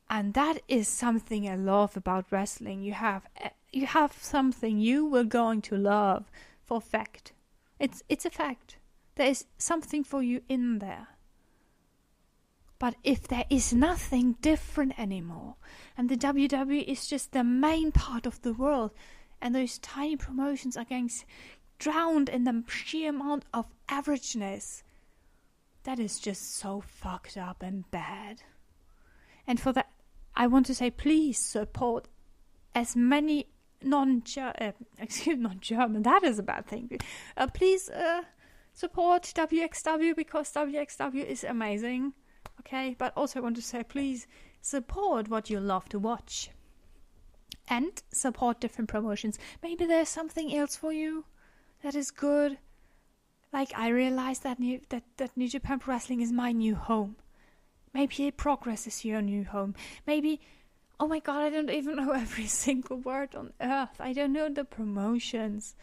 And that is something I love about wrestling. You have something you were going to love for fact. It's a fact. There is something for you in there. But if there is nothing different anymore, and the WWE is just the main part of the world, and those tiny promotions are getting drowned in the sheer amount of averageness, that is just so fucked up and bad. And for that, I want to say, please support as many non-German, that is a bad thing. Please support WXW, because WXW is amazing, okay? But also I want to say, please support what you love to watch. And support different promotions. Maybe there's something else for you that is good. Like, I realized that New Japan Pro Wrestling is my new home. Maybe Progress is your new home. Maybe, oh my god, I don't even know every single word on earth. I don't know the promotions.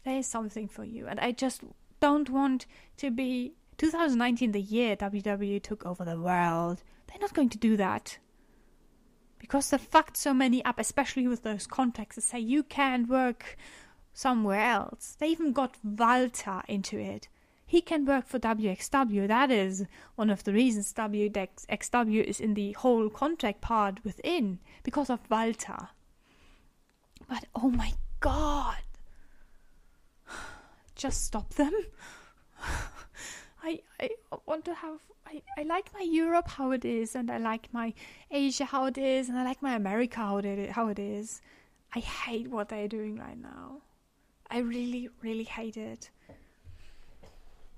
There is something for you. And I just don't want to be 2019, the year WWE took over the world. They're not going to do that. Because they fucked so many up, especially with those contracts that say you can't work somewhere else. They even got Walter into it. He can work for WXW. That is one of the reasons WXW is in the whole contract part within, because of Walter. But oh my god, just stop them. I want to have, I like my Europe how it is, and I like my Asia how it is, and I like my America how it is. I hate what they're doing right now. I really, really hate it.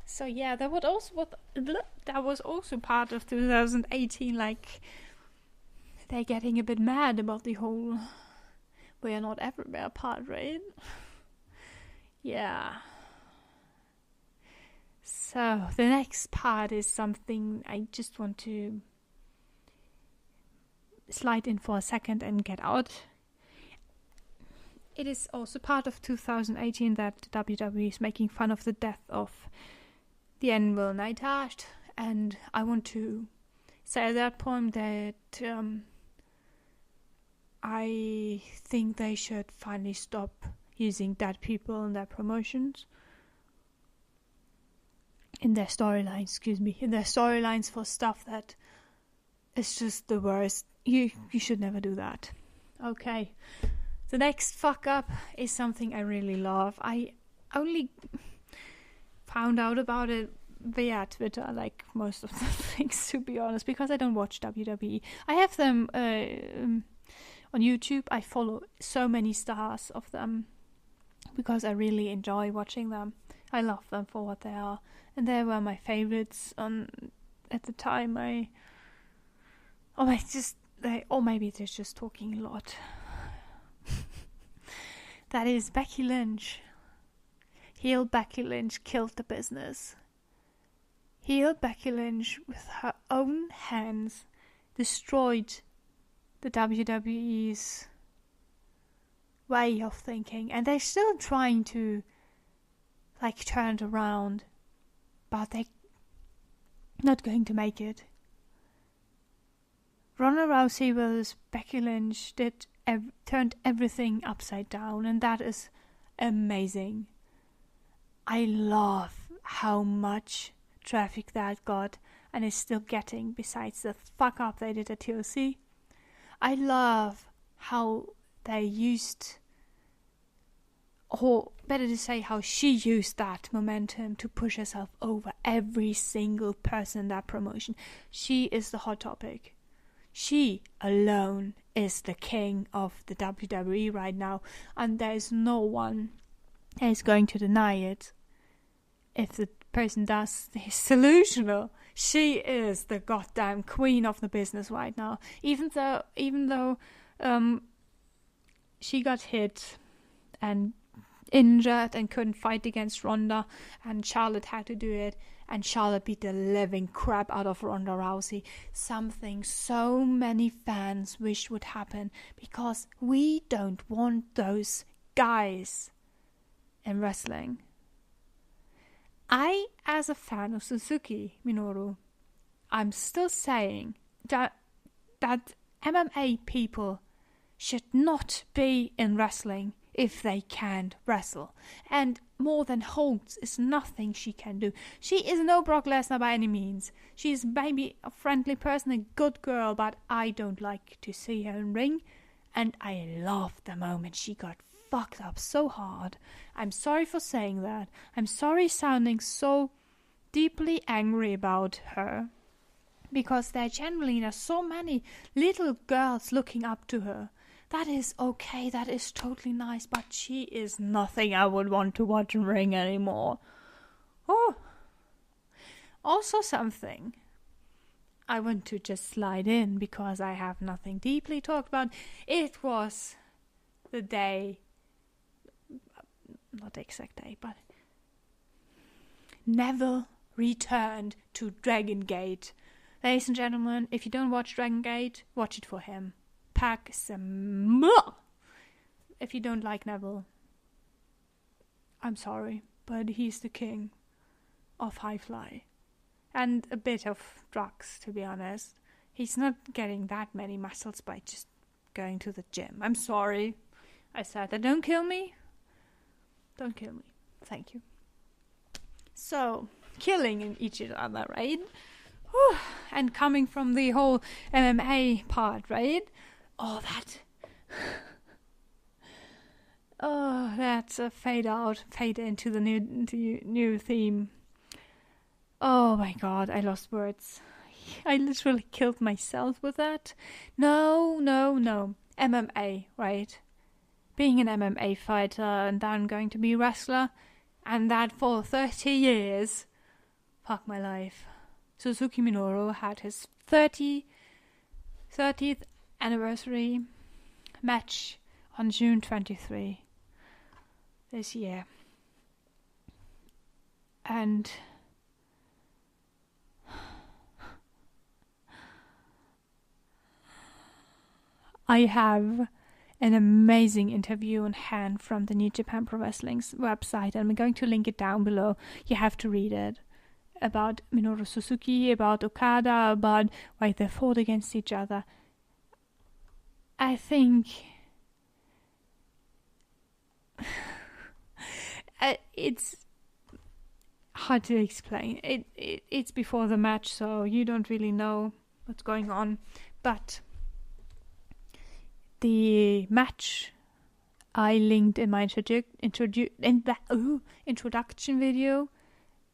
So yeah, that was also part of 2018. Like, they're getting a bit mad about the whole "we are not everywhere" part, right? Yeah. So the next part is something I just want to slide in for a second and get out. It is also part of 2018 that WWE is making fun of the death of the Anvil Neidhart, and I want to say at that point that I think they should finally stop using dead people in their promotions, in their storylines for stuff that is just the worst. You should never do that. Okay, the next fuck up is something I really love. I only found out about it via Twitter, like most of the things, to be honest, because I don't watch WWE. I have them on YouTube. I follow so many stars of them because I really enjoy watching them. I love them for what they are, and they were my favorites at the time. Maybe they're just talking a lot. That is Becky Lynch. Heel Becky Lynch killed the business. Heel Becky Lynch, with her own hands, destroyed the WWE's way of thinking. And they're still trying to, turn it around. But they're not going to make it. Ronda Rousey versus Becky Lynch turned everything upside down. And that is amazing. I love how much traffic that got and is still getting, besides the fuck up they did at TLC. I love how they used, or better to say, how she used that momentum to push herself over every single person in that promotion. She is the hot topic. She alone is the king of the WWE right now, and there is no one that is going to deny it. If the person does, he's delusional. She is the goddamn queen of the business right now. Even though She got hit and injured and couldn't fight against Ronda, and Charlotte had to do it, and Charlotte beat the living crap out of Ronda Rousey. Something so many fans wish would happen, because we don't want those guys in wrestling. I, as a fan of Suzuki Minoru, I'm still saying that MMA people should not be in wrestling if they can't wrestle. And more than holds is nothing she can do. She is no Brock Lesnar by any means. She's maybe a friendly person, a good girl, but I don't like to see her in ring. And I loved the moment she got fucked up so hard. I'm sorry for saying that. I'm sorry sounding so deeply angry about her. Because there generally are so many little girls looking up to her. That is okay, that is totally nice, but she is nothing I would want to watch in ring anymore. Oh. Also something I want to just slide in, because I have nothing deeply talked about. It was the day, not the exact day, but Neville returned to Dragon Gate. Ladies and gentlemen, if you don't watch Dragon Gate, watch it for him. Pack some more. If you don't like Neville, I'm sorry, but he's the king of high fly. And a bit of drugs, to be honest. He's not getting that many muscles by just going to the gym. I'm sorry. I said that. Don't kill me. Don't kill me. Thank you. So, killing each other, right? Whew. And coming from the whole MMA part, right? Oh, that's a fade into the new theme. Oh my god, I lost words. I literally killed myself with that. No. MMA, right? Being an MMA fighter and then going to be a wrestler, and that for 30 years. Fuck my life. Suzuki Minoru had his 30th anniversary match on June 23 this year. And I have an amazing interview on hand from the New Japan Pro Wrestling's website, and I'm going to link it down below. You have to read it. About Minoru Suzuki, about Okada, about why they fought against each other. I think it's hard to explain. It's before the match, so you don't really know what's going on. But the match I linked in my introduction video.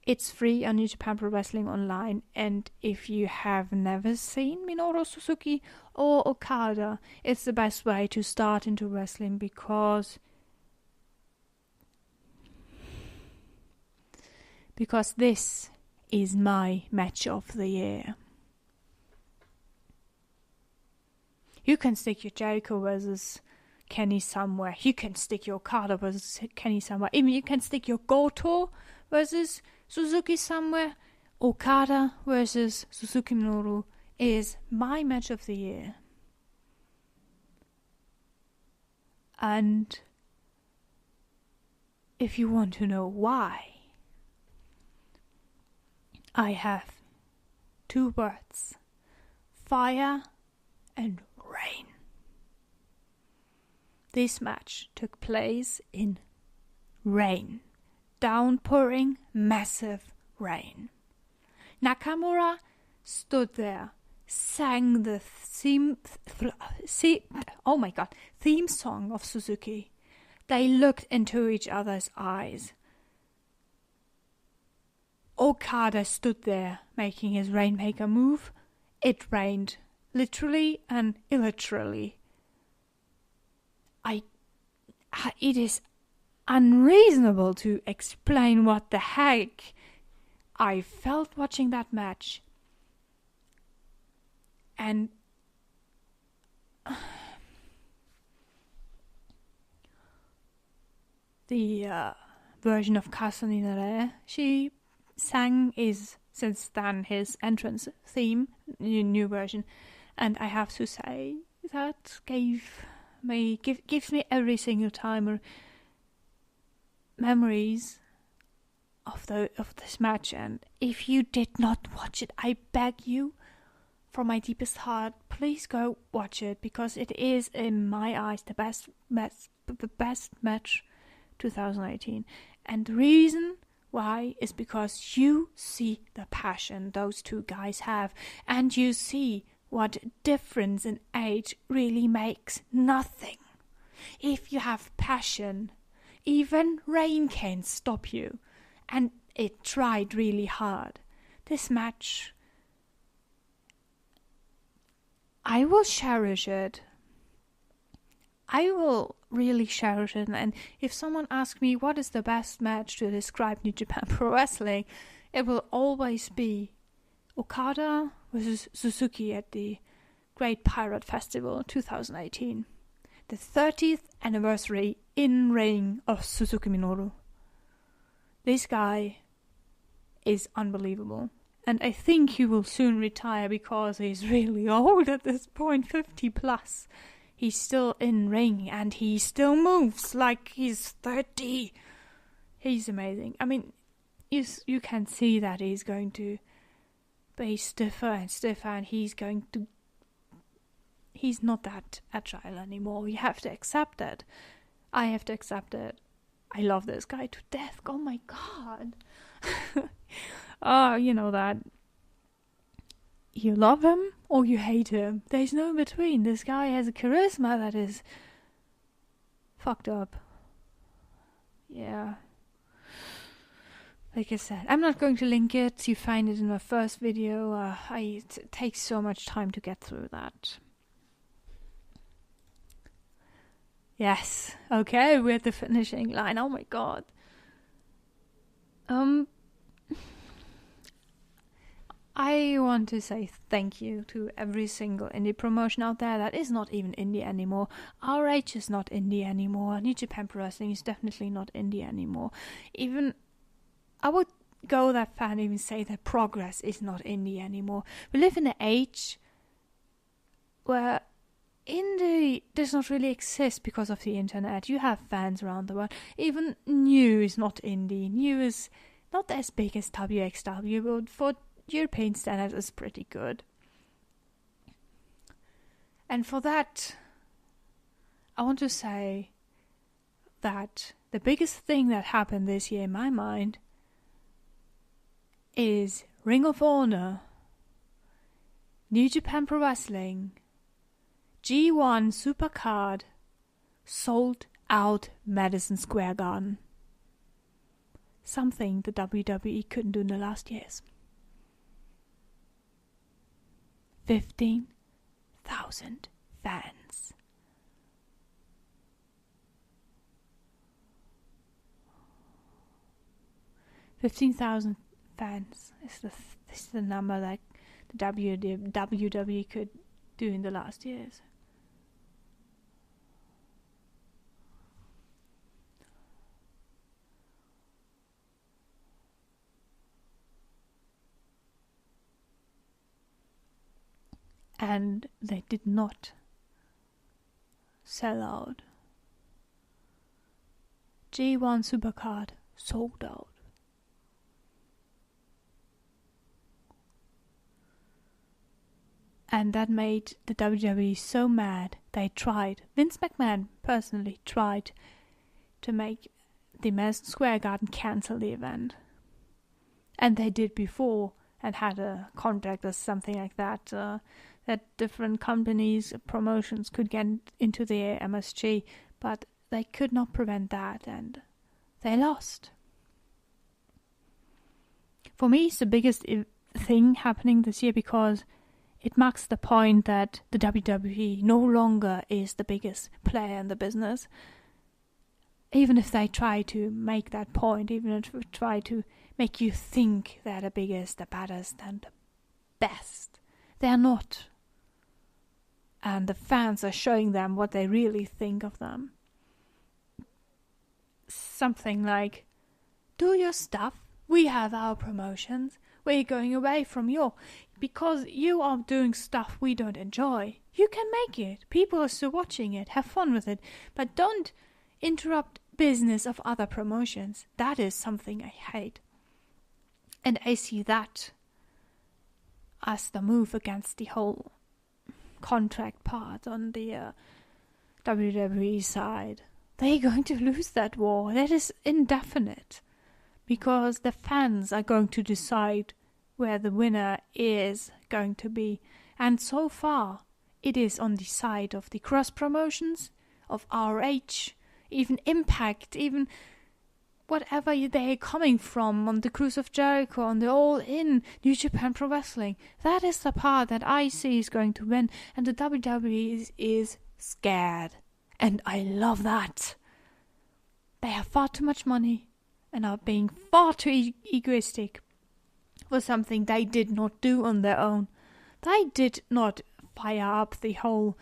It's free on New Japan Pro Wrestling Online, and if you have never seen Minoru Suzuki or Okada, it's the best way to start into wrestling, because this is my match of the year. You can stick your Jericho versus Kenny somewhere. You can stick your Okada versus Kenny somewhere. Even you can stick your Goto versus Suzuki somewhere. Okada versus Suzuki Minoru is my match of the year. And if you want to know why, I have 2 words: fire and rain. This match took place in rain. Downpouring, massive rain. Nakamura stood there, sang the theme song of Suzuki. They looked into each other's eyes. Okada stood there, making his Rainmaker move. It rained, literally and illiterally. It is unreasonable to explain what the heck I felt watching that match. And the version of Casaninare she sang is since then his entrance theme, new version, and I have to say that gives me every single time memories of this match. And if you did not watch it, I beg you from my deepest heart, please go watch it, because it is in my eyes the best match 2018. And the reason why is because you see the passion those two guys have, and you see what difference in age really makes. Nothing. If you have passion, even rain can't stop you. And it tried really hard. This match, I will cherish it. I will really cherish it. And if someone asks me what is the best match to describe New Japan Pro Wrestling, it will always be Okada versus Suzuki at the Great Pirate Festival 2018. The 30th anniversary in-ring of Suzuki Minoru. This guy is unbelievable. And I think he will soon retire because he's really old at this point, 50 plus. He's still in ring and he still moves like he's 30. He's amazing. I mean, you can see that he's going to be stiffer and stiffer, and he's not that agile anymore. You have to accept that. I have to accept it. I love this guy to death. Oh my god. Oh, you know that. You love him or you hate him. There's no in between. This guy has a charisma that is fucked up. Yeah. Like I said, I'm not going to link it. You find it in my first video. It takes so much time to get through that. Yes. Okay, we're at the finishing line. Oh my god. I want to say thank you to every single indie promotion out there that is not even indie anymore. RH is not indie anymore. New Japan Pro Wrestling is definitely not indie anymore. Even, I would go that far and even say that Progress is not indie anymore. We live in an age where indie does not really exist because of the internet. You have fans around the world. Even New is not indie. New is not as big as WXW, but for European standards is pretty good. And for that, I want to say that the biggest thing that happened this year in my mind is Ring of Honor, New Japan Pro Wrestling, G1 Supercard sold out Madison Square Garden. Something the WWE couldn't do in the last years. 15,000 fans. $15,000 fans is the number that the WWE could do in the last years. And they did not sell out. G1 Supercard sold out. And that made the WWE so mad. They tried. Vince McMahon personally tried to make the Madison Square Garden cancel the event. And they did before and had a contract or something like that. That different companies, promotions could get into the MSG, but they could not prevent that, and they lost. For me, it's the biggest thing happening this year because it marks the point that the WWE no longer is the biggest player in the business. Even if they try to make that point, even if they try to make you think they're the biggest, the baddest, and the best, they're not. And the fans are showing them what they really think of them. something like, do your stuff, we have our promotions, we're going away from you, because you are doing stuff we don't enjoy. You can make it, people are still watching it, have fun with it, but don't interrupt business of other promotions. That is something I hate. And I see that as the move against the whole contract part on the WWE side. They're going to lose that war. That is indefinite. Because the fans are going to decide where the winner is going to be. And so far, it is on the side of the cross promotions, of RH, even Impact, even whatever they're coming from, on the Cruise of Jericho, on the All In, New Japan Pro Wrestling. That is the part that I see is going to win. And the WWE is scared. And I love that. They have far too much money and are being far too egoistic for something they did not do on their own. They did not fire up the whole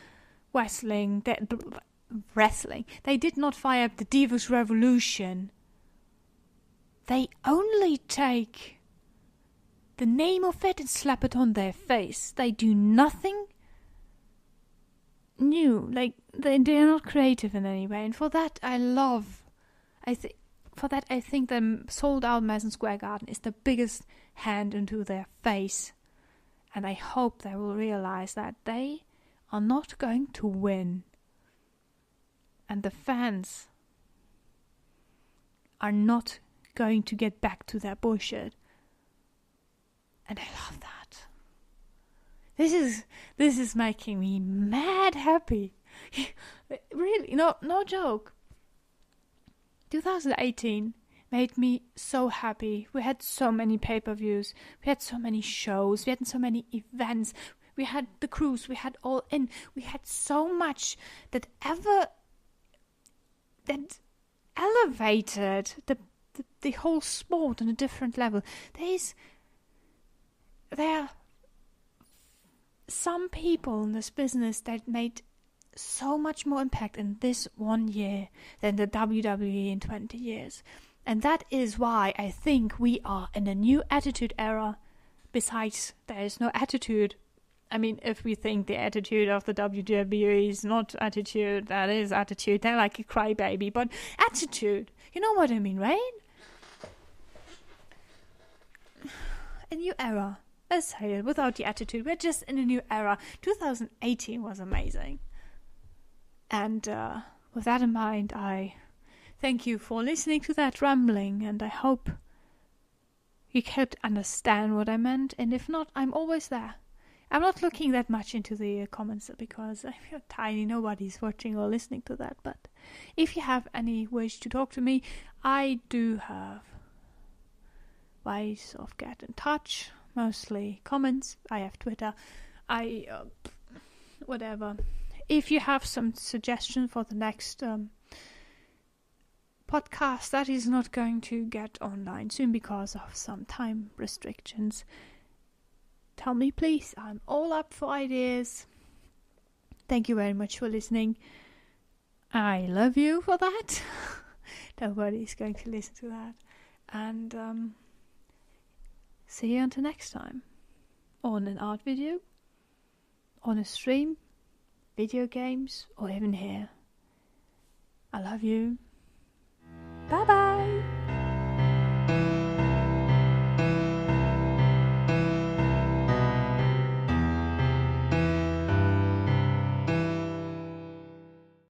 wrestling. They did not fire up the Divas Revolution. They only take the name of it and slap it on their face. They do nothing new. Like, they're not creative in any way. And for that, I think the sold out Madison Square Garden is the biggest hand into their face. And I hope they will realize that they are not going to win. And the fans are not going to get back to their bullshit. And I love that. This is making me mad happy. Really, no joke. 2018 made me so happy. We had so many pay-per-views. We had so many shows. We had so many events. We had the cruise. We had All In. We had so much that elevated the whole sport on a different level. There are some people in this business that made so much more impact in this 1 year than the WWE in 20 years. And that is why I think we are in a new attitude era. Besides, there is no attitude. I mean, if we think the attitude of the WWE is not attitude, that is attitude. They're like a crybaby, but attitude. You know what I mean, right? A new era. Let's say it, without the attitude. We're just in a new era. 2018 was amazing. And with that in mind, I thank you for listening to that rambling, and I hope you could understand what I meant. And if not, I'm always there. I'm not looking that much into the comments because I feel tiny. Nobody's watching or listening to that. But if you have any wish to talk to me, I do have ways of get in touch. Mostly comments. I have Twitter. Whatever. If you have some suggestion for the next podcast that is not going to get online soon because of some time restrictions, tell me please. I'm all up for ideas. Thank you very much for listening. I love you for that. Nobody's going to listen to that. And see you until next time. On an art video, on a stream, video games, or even here. I love you. Bye bye.